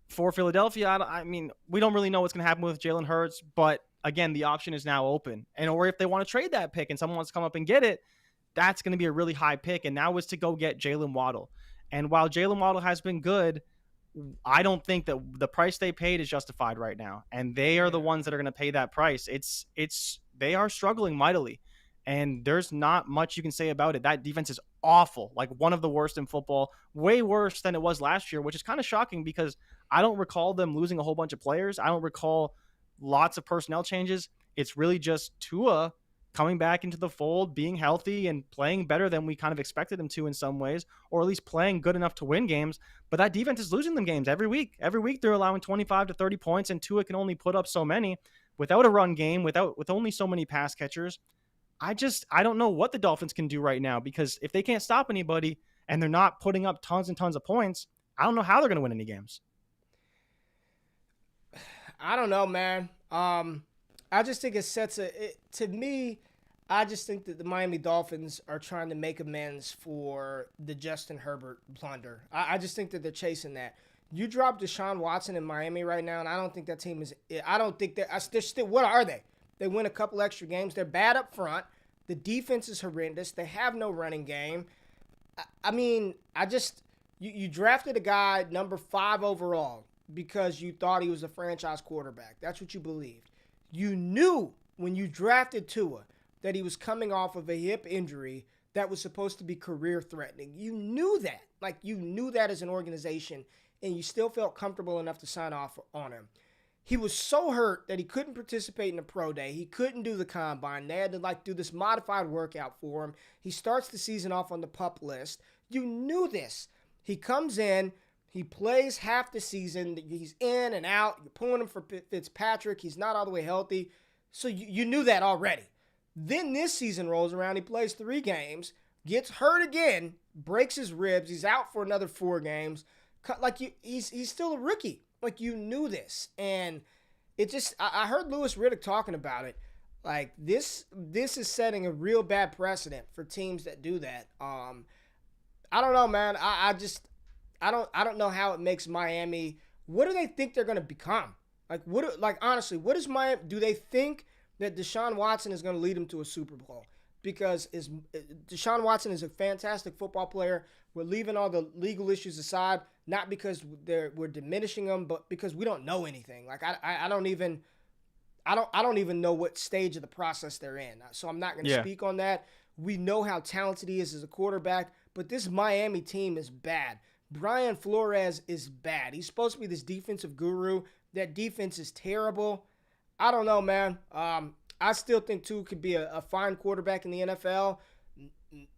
for Philadelphia. I mean, we don't really know what's going to happen with Jalen Hurts, but again, the option is now open. Or if they want to trade that pick and someone wants to come up and get it, that's going to be a really high pick. And that was to go get Jalen Waddle. And while Jalen Waddle has been good, I don't think that the price they paid is justified right now. And they are the ones that are going to pay that price. They are struggling mightily. And there's not much you can say about it. That defense is awful, like one of the worst in football, way worse than it was last year, which is kind of shocking because I don't recall them losing a whole bunch of players. I don't recall lots of personnel changes. It's really just Tua coming back into the fold, being healthy and playing better than we kind of expected him to in some ways, or at least playing good enough to win games. But that defense is losing them games every week. Every week they're allowing 25 to 30 points, and Tua can only put up so many without a run game, with only so many pass catchers. I don't know what the Dolphins can do right now, because if they can't stop anybody and they're not putting up tons and tons of points, I don't know how they're going to win any games. I don't know, man. I just think to me, I just think that the Miami Dolphins are trying to make amends for the Justin Herbert blunder. I just think that they're chasing that. You drop Deshaun Watson in Miami right now, and I don't think that team is – I don't think they're still – what are they? They win a couple extra games. They're bad up front. The defense is horrendous. They have no running game. I mean, you drafted a guy number 5 overall because you thought he was a franchise quarterback. That's what you believed. You knew when you drafted Tua that he was coming off of a hip injury that was supposed to be career-threatening. You knew that. Like, you knew that as an organization, and you still felt comfortable enough to sign off on him. He was so hurt that he couldn't participate in the pro day. He couldn't do the combine. They had to do this modified workout for him. He starts the season off on the PUP list. You knew this. He comes in. He plays half the season. He's in and out. You're pulling him for Fitzpatrick. He's not all the way healthy. So you knew that already. Then this season rolls around. He plays 3 games, gets hurt again, breaks his ribs. He's out for another 4 games. He's still a rookie. Like, you knew this. And it just, I heard Louis Riddick talking about it. Like, this is setting a real bad precedent for teams that do that. I don't know, man. I don't know how it makes Miami. What do they think they're going to become? Honestly, what is Miami? Do they think that Deshaun Watson is going to lead them to a Super Bowl? Because Deshaun Watson is a fantastic football player. We're leaving all the legal issues aside, not because we're diminishing them, but because we don't know anything. Like, I don't even know what stage of the process they're in. So I'm not going to speak on that. We know how talented he is as a quarterback, but this Miami team is bad. Brian Flores is bad. He's supposed to be this defensive guru. That defense is terrible. I don't know, man. I still think Tua could be a fine quarterback in the NFL.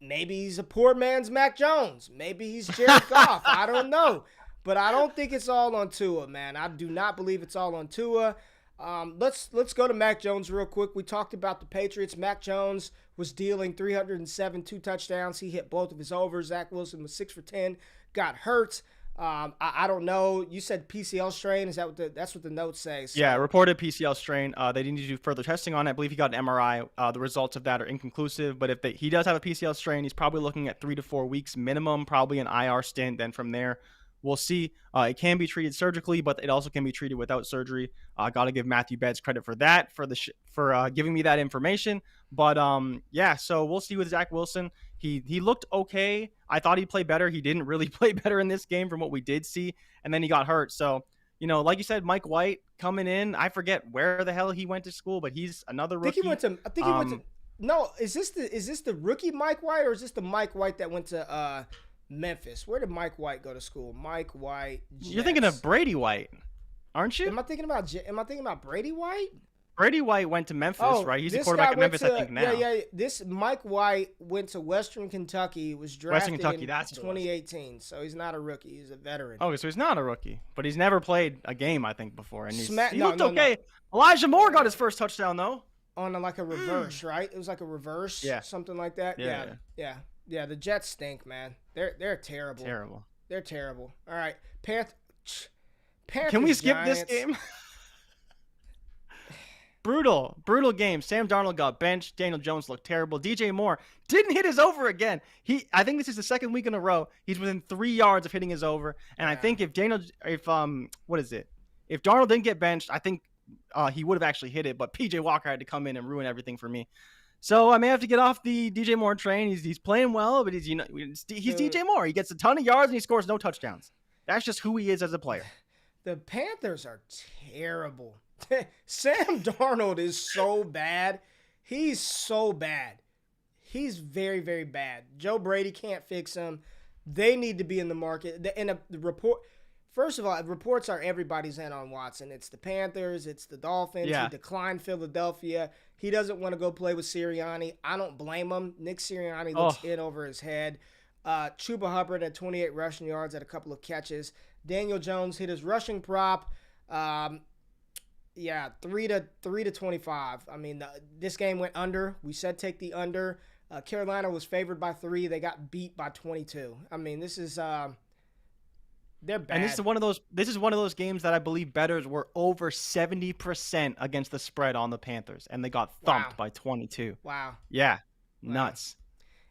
Maybe he's a poor man's Mack Jones. Maybe he's Jared Goff. I don't know. But I don't think it's all on Tua, man. I do not believe it's all on Tua. Let's go to Mack Jones real quick. We talked about the Patriots. Mack Jones was dealing 307, 2 touchdowns. He hit both of his overs. Zach Wilson was 6 for 10, got hurt. I don't know. You said PCL strain. Is that that's what the notes say? So. Yeah, reported PCL strain. They need to do further testing on it. I believe he got an MRI. The results of that are inconclusive. But if he does have a PCL strain, he's probably looking at 3 to 4 weeks minimum, probably an IR stint. Then from there, we'll see. It can be treated surgically, but it also can be treated without surgery. Got to give Matthew Betts credit for that, for giving me that information. But yeah, so we'll see with Zach Wilson. He looked okay. I thought he'd play better. He didn't really play better in this game from what we did see, and then he got hurt. So, like you said, Mike White coming in. I forget where the hell he went to school, but he's another rookie. I think he went to. No, is this the rookie Mike White, or is this the Mike White that went to Memphis? Where did Mike White go to school? Mike White. Jets. You're thinking of Brady White, aren't you? Am I thinking about Brady White? Brady White went to Memphis, right? He's the quarterback at Memphis, I think, now. Yeah. This Mike White went to Western Kentucky. He was drafted in 2018, so he's not a rookie. He's a veteran. Okay, so he's not a rookie, but he's never played a game, I think, before. And he looked okay. No. Elijah Moore got his first touchdown, though. On like a reverse, right? It was like a reverse, something like that. Yeah. The Jets stink, man. They're terrible. Terrible. They're terrible. All right, Panthers. Can we skip this game? Brutal game. Sam Darnold got benched. Daniel Jones looked terrible. DJ Moore didn't hit his over again. I think this is the second week in a row he's within 3 yards of hitting his over. And I think if Darnold didn't get benched, I think he would have actually hit it. But PJ Walker had to come in and ruin everything for me. So I may have to get off the DJ Moore train. He's playing well, but he's DJ Moore. He gets a ton of yards and he scores no touchdowns. That's just who he is as a player. The Panthers are terrible. Sam Darnold is so bad. He's so bad. He's very, very bad. Joe Brady can't fix him. They need to be in the market. The report. First of all, reports are everybody's in on Watson. It's the Panthers. It's the Dolphins. Yeah. He declined Philadelphia. He doesn't want to go play with Sirianni. I don't blame him. Nick Sirianni looks in over his head. Chuba Hubbard had 28 rushing yards, had a couple of catches. Daniel Jones hit his rushing prop. 3 to 25. I mean, this game went under. We said take the under. Carolina was favored by 3. They got beat by 22. I mean, this is they're bad. And this is one of those games that I believe bettors were over 70% against the spread on the Panthers, and they got thumped by 22. Wow. Yeah, nuts.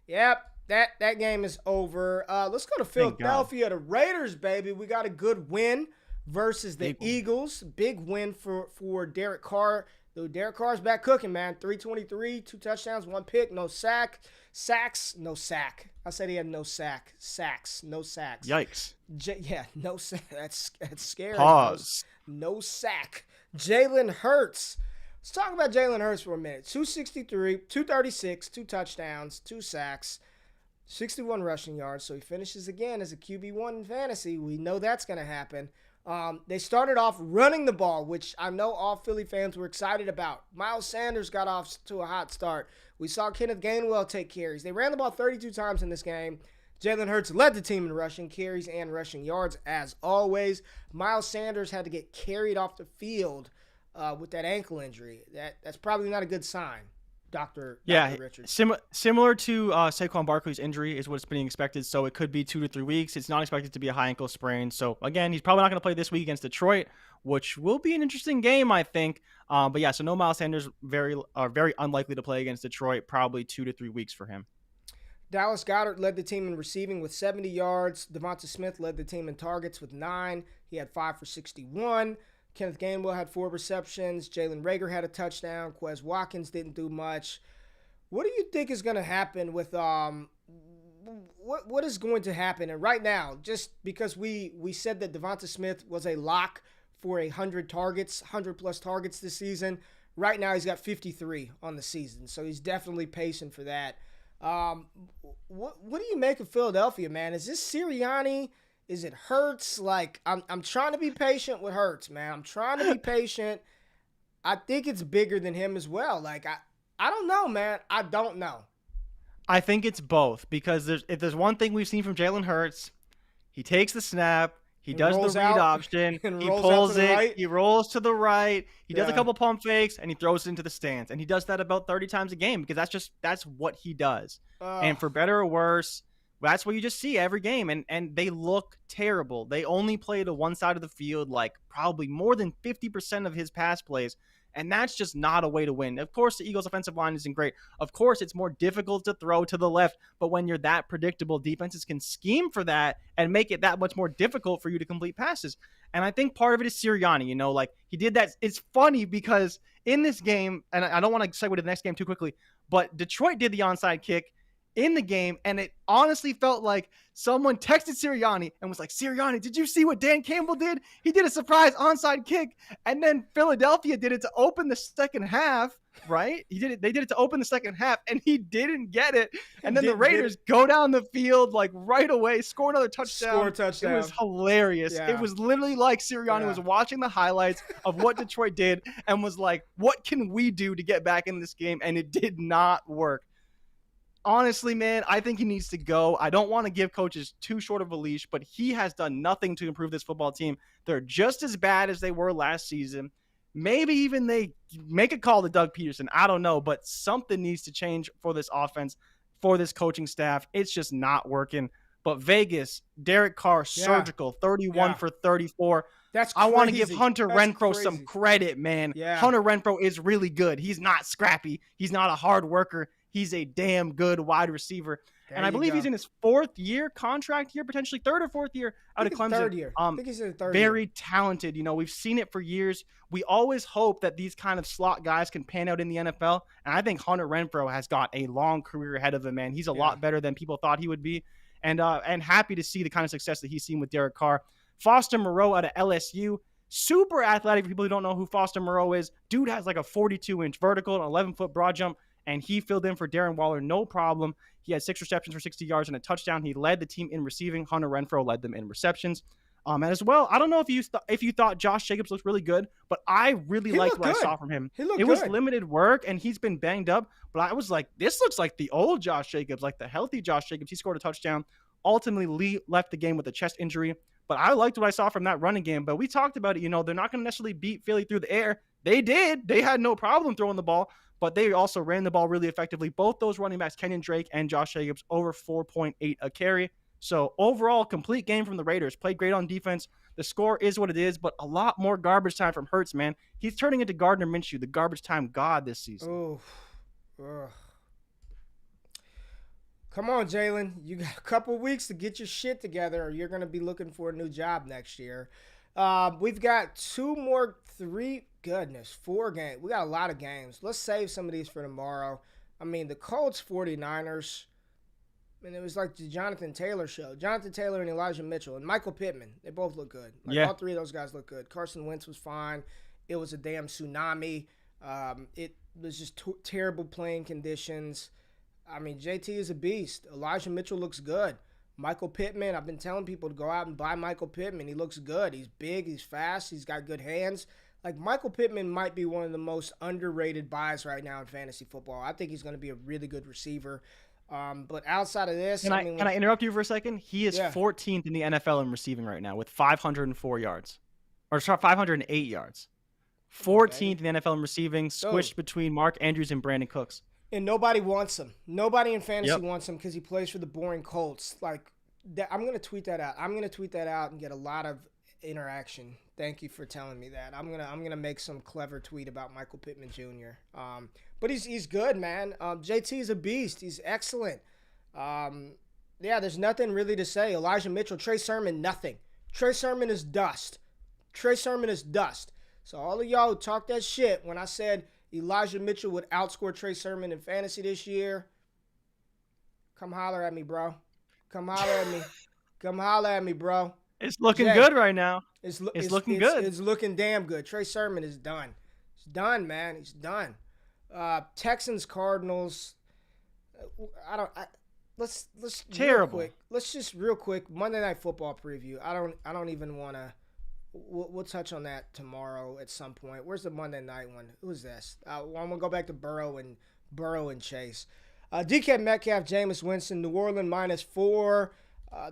Yep. That game is over. Let's go to Philadelphia. The Raiders, baby. We got a good win versus the Eagles. Big win for Derek Carr. Derek Carr's back cooking, man. 323, 2 touchdowns, 1 pick, no sack. Sacks, no sack. I said he had no sack. Sacks, no sacks. Yikes. No sack. That's scary. Pause. No sack. Jalen Hurts. Let's talk about Jalen Hurts for a minute. 263, 236, 2 touchdowns, 2 sacks, 61 rushing yards. So he finishes again as a QB1 in fantasy. We know that's going to happen. They started off running the ball, which I know all Philly fans were excited about. Miles Sanders got off to a hot start. We saw Kenneth Gainwell take carries. They ran the ball 32 times in this game. Jalen Hurts led the team in rushing carries and rushing yards, as always. Miles Sanders had to get carried off the field with that ankle injury. That's probably not a good sign. Dr. Richards. Similar to Saquon Barkley's injury is what's being expected, so it could be 2 to 3 weeks. It's not expected to be a high ankle sprain. So, again, he's probably not going to play this week against Detroit, which will be an interesting game, I think. But, yeah, so no Miles Sanders, very unlikely to play against Detroit, probably 2 to 3 weeks for him. Dallas Goddard led the team in receiving with 70 yards. Devonta Smith led the team in targets with 9. He had 5 for 61. Kenneth Gainwell had 4 receptions. Jalen Reagor had a touchdown. Quez Watkins didn't do much. What do you think is going to happen with what is going to happen? And right now, just because we said that Devonta Smith was a lock for 100 plus targets this season, Right now, he's got 53 on the season, so he's definitely pacing for that. What do you make of Philadelphia, man? Is this Sirianni? Is it Hurts? Like, I'm trying to be patient with Hurts, man. I'm trying to be patient. I think it's bigger than him as well. Like, I don't know, man. I don't know. I think it's both because if there's one thing we've seen from Jalen Hurts, he takes the snap, he does the read option, he pulls it, right. He rolls to the right, he does a couple pump fakes, and he throws it into the stands. And he does that about 30 times a game because that's what he does. And for better or worse, that's what you just see every game. And they look terrible. They only play to one side of the field like probably more than 50% of his pass plays. And that's just not a way to win. Of course, the Eagles' offensive line isn't great. Of course, it's more difficult to throw to the left. But when you're that predictable, defenses can scheme for that and make it that much more difficult for you to complete passes. And I think part of it is Sirianni. Like he did that. It's funny because in this game, and I don't want to segue to the next game too quickly, but Detroit did the onside kick in the game, and it honestly felt like someone texted Sirianni and was like, Sirianni, did you see what Dan Campbell did? He did a surprise onside kick, and then Philadelphia did it to open the second half, right? They did it to open the second half, and he didn't get it. And then the Raiders go down the field like right away, score another touchdown. Score a touchdown. It was hilarious. Yeah. It was literally like Sirianni was watching the highlights of what Detroit did and was like, what can we do to get back in this game? And it did not work. Honestly, man, I think he needs to go. I don't want to give coaches too short of a leash, but he has done nothing to improve this football team. They're just as bad as they were last season. Maybe even they make a call to Doug Peterson. I don't know, but something needs to change for this offense, for this coaching staff. It's just not working. But Vegas, Derek Carr, surgical, 31 for 34. That's crazy. I want to give Hunter Renfrow some credit, man. Yeah. Hunter Renfrow is really good. He's not scrappy. He's not a hard worker. He's a damn good wide receiver. And I believe he's in his fourth year contract here, potentially third or fourth year out of Clemson. Third year. I think he's in the third very year. Talented. We've seen it for years. We always hope that these kind of slot guys can pan out in the NFL. And I think Hunter Renfrow has got a long career ahead of him, man. He's a lot better than people thought he would be. And happy to see the kind of success that he's seen with Derek Carr. Foster Moreau out of LSU. Super athletic for people who don't know who Foster Moreau is. Dude has like a 42-inch vertical, an 11-foot broad jump. And he filled in for Darren Waller, no problem. He had 6 receptions for 60 yards and a touchdown. He led the team in receiving. Hunter Renfrow led them in receptions. And as well, I don't know if you thought Josh Jacobs looked really good, but I really liked what I saw from him. It was limited work, and he's been banged up. But I was like, this looks like the old Josh Jacobs, like the healthy Josh Jacobs. He scored a touchdown. Ultimately left the game with a chest injury. But I liked what I saw from that running game. But we talked about it. They're not going to necessarily beat Philly through the air. They did. They had no problem throwing the ball. But they also ran the ball really effectively. Both those running backs, Kenyon Drake and Josh Jacobs, over 4.8 a carry. So overall, complete game from the Raiders. Played great on defense. The score is what it is, but a lot more garbage time from Hurts, man. He's turning into Gardner Minshew, the garbage time god this season. Oh, come on, Jalen. You got a couple weeks to get your shit together, or you're going to be looking for a new job next year. We've got 4 games. We got a lot of games. Let's save some of these for tomorrow. I mean, the Colts 49ers, it was like the Jonathan Taylor show. Jonathan Taylor and Elijah Mitchell and Michael Pittman, they both look good. All three of those guys look good. Carson Wentz was fine. It was a damn tsunami. It was just terrible playing conditions. I mean, JT is a beast. Elijah Mitchell looks good. Michael Pittman, I've been telling people to go out and buy Michael Pittman. He looks good. He's big. He's fast. He's got good hands. Like, Michael Pittman might be one of the most underrated buys right now in fantasy football. I think he's going to be a really good receiver. But outside of this, can I interrupt you for a second? He is 14th in the NFL in receiving right now with 504 yards, or 508 yards. 14th in the NFL in receiving, squished between Mark Andrews and Brandon Cooks. And nobody wants him. Nobody in fantasy wants him because he plays for the boring Colts. Like, I'm going to tweet that out. I'm going to tweet that out and get a lot of interaction. Thank you for telling me that. I'm gonna make some clever tweet about Michael Pittman Jr. But he's good, man. JT is a beast. He's excellent. There's nothing really to say. Elijah Mitchell, Trey Sermon, nothing. Trey Sermon is dust. So all of y'all who talk that shit when I said Elijah Mitchell would outscore Trey Sermon in fantasy this year, come holler at me, bro. Come holler at me, bro. It's looking good right now. It's looking good. It's looking damn good. Trey Sermon is done. He's done, man. He's done. Texans, Cardinals. Let's Terrible. Real quick. Let's just real quick Monday Night Football preview. I don't even want to. We'll touch on that tomorrow at some point. Where's the Monday night one? Who's this? I'm gonna go back to Burrow and Chase. DK Metcalf, Jameis Winston, New Orleans -4.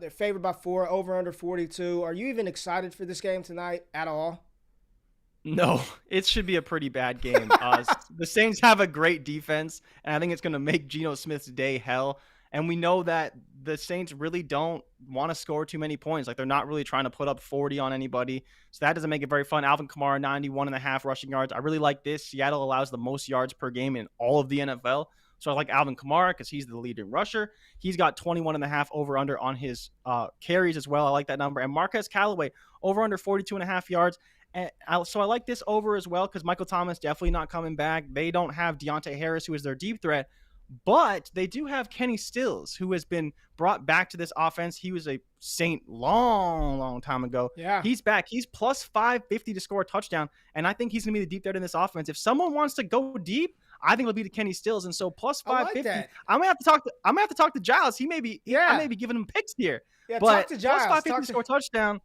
They're favored by 4. Over under 42. Are you even excited for this game tonight at all? No, it should be a pretty bad game. The Saints have a great defense, and I think it's going to make Geno Smith's day hell. And we know that the Saints really don't want to score too many points. Like, they're not really trying to put up 40 on anybody. So that doesn't make it very fun. Alvin Kamara, 91.5 rushing yards. I really like this. Seattle allows the most yards per game in all of the NFL. So I like Alvin Kamara because he's the leading rusher. He's got 21.5 over-under on his carries as well. I like that number. And Marquez Callaway, over-under 42.5 yards. And so I like this over as well because Michael Thomas definitely not coming back. They don't have Deontay Harris, who is their deep threat. But they do have Kenny Stills, who has been brought back to this offense. He was a Saint long time ago. Yeah. He's back. He's plus 550 to score a touchdown. And I think he's going to be the deep threat in this offense. If someone wants to go deep, I think it'll be to Kenny Stills. And so plus 550. I like that. I'm gonna have to talk to Giles. I may be giving him picks here. Yeah, but talk to Giles. Plus 550 to score a touchdown.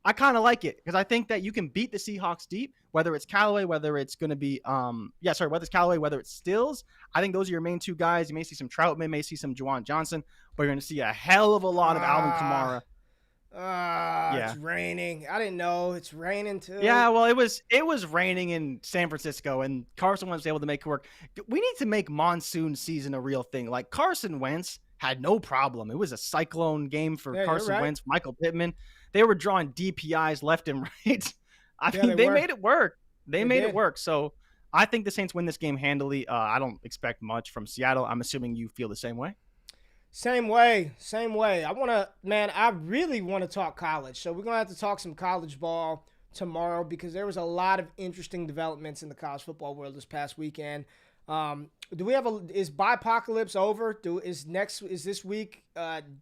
I kind of like it because I think that you can beat the Seahawks deep, whether it's Callaway, whether it's going to be, whether it's Callaway, whether it's Stills. I think those are your main two guys. You may see some Troutman, may see some Juwan Johnson, but you're going to see a hell of a lot of Alvin Kamara. It's raining. I didn't know it's raining too. Yeah, well, it was raining in San Francisco, and Carson Wentz was able to make it work. We need to make monsoon season a real thing. Like, Carson Wentz had no problem. It was a cyclone game for Carson Wentz, Michael Pittman. They were drawing DPIs left and right. They made it work. They made it work. So I think the Saints win this game handily. I don't expect much from Seattle. I'm assuming you feel the same way. Same way. I really want to talk college. So we're going to have to talk some college ball tomorrow because there was a lot of interesting developments in the college football world this past weekend. Is Bipocalypse over? Is this week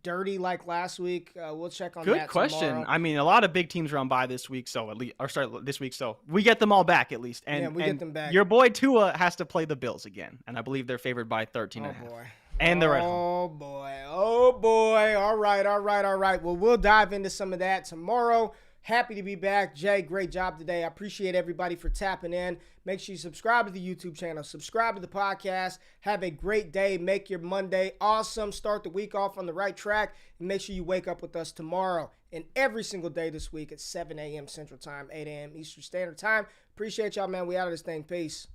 dirty like last week? We'll check on that. Good question. Tomorrow. I mean, a lot of big teams are on bye this week, this week, so we get them all back at least. And we get them back. Your boy Tua has to play the Bills again, and I believe they're favored by 13.5. Oh boy. And they're at home. Oh boy. All right. Well, we'll dive into some of that tomorrow. Happy to be back. Jay, great job today. I appreciate everybody for tapping in. Make sure you subscribe to the YouTube channel. Subscribe to the podcast. Have a great day. Make your Monday awesome. Start the week off on the right track. And make sure you wake up with us tomorrow and every single day this week at 7 a.m. Central Time, 8 a.m. Eastern Standard Time. Appreciate y'all, man. We out of this thing. Peace.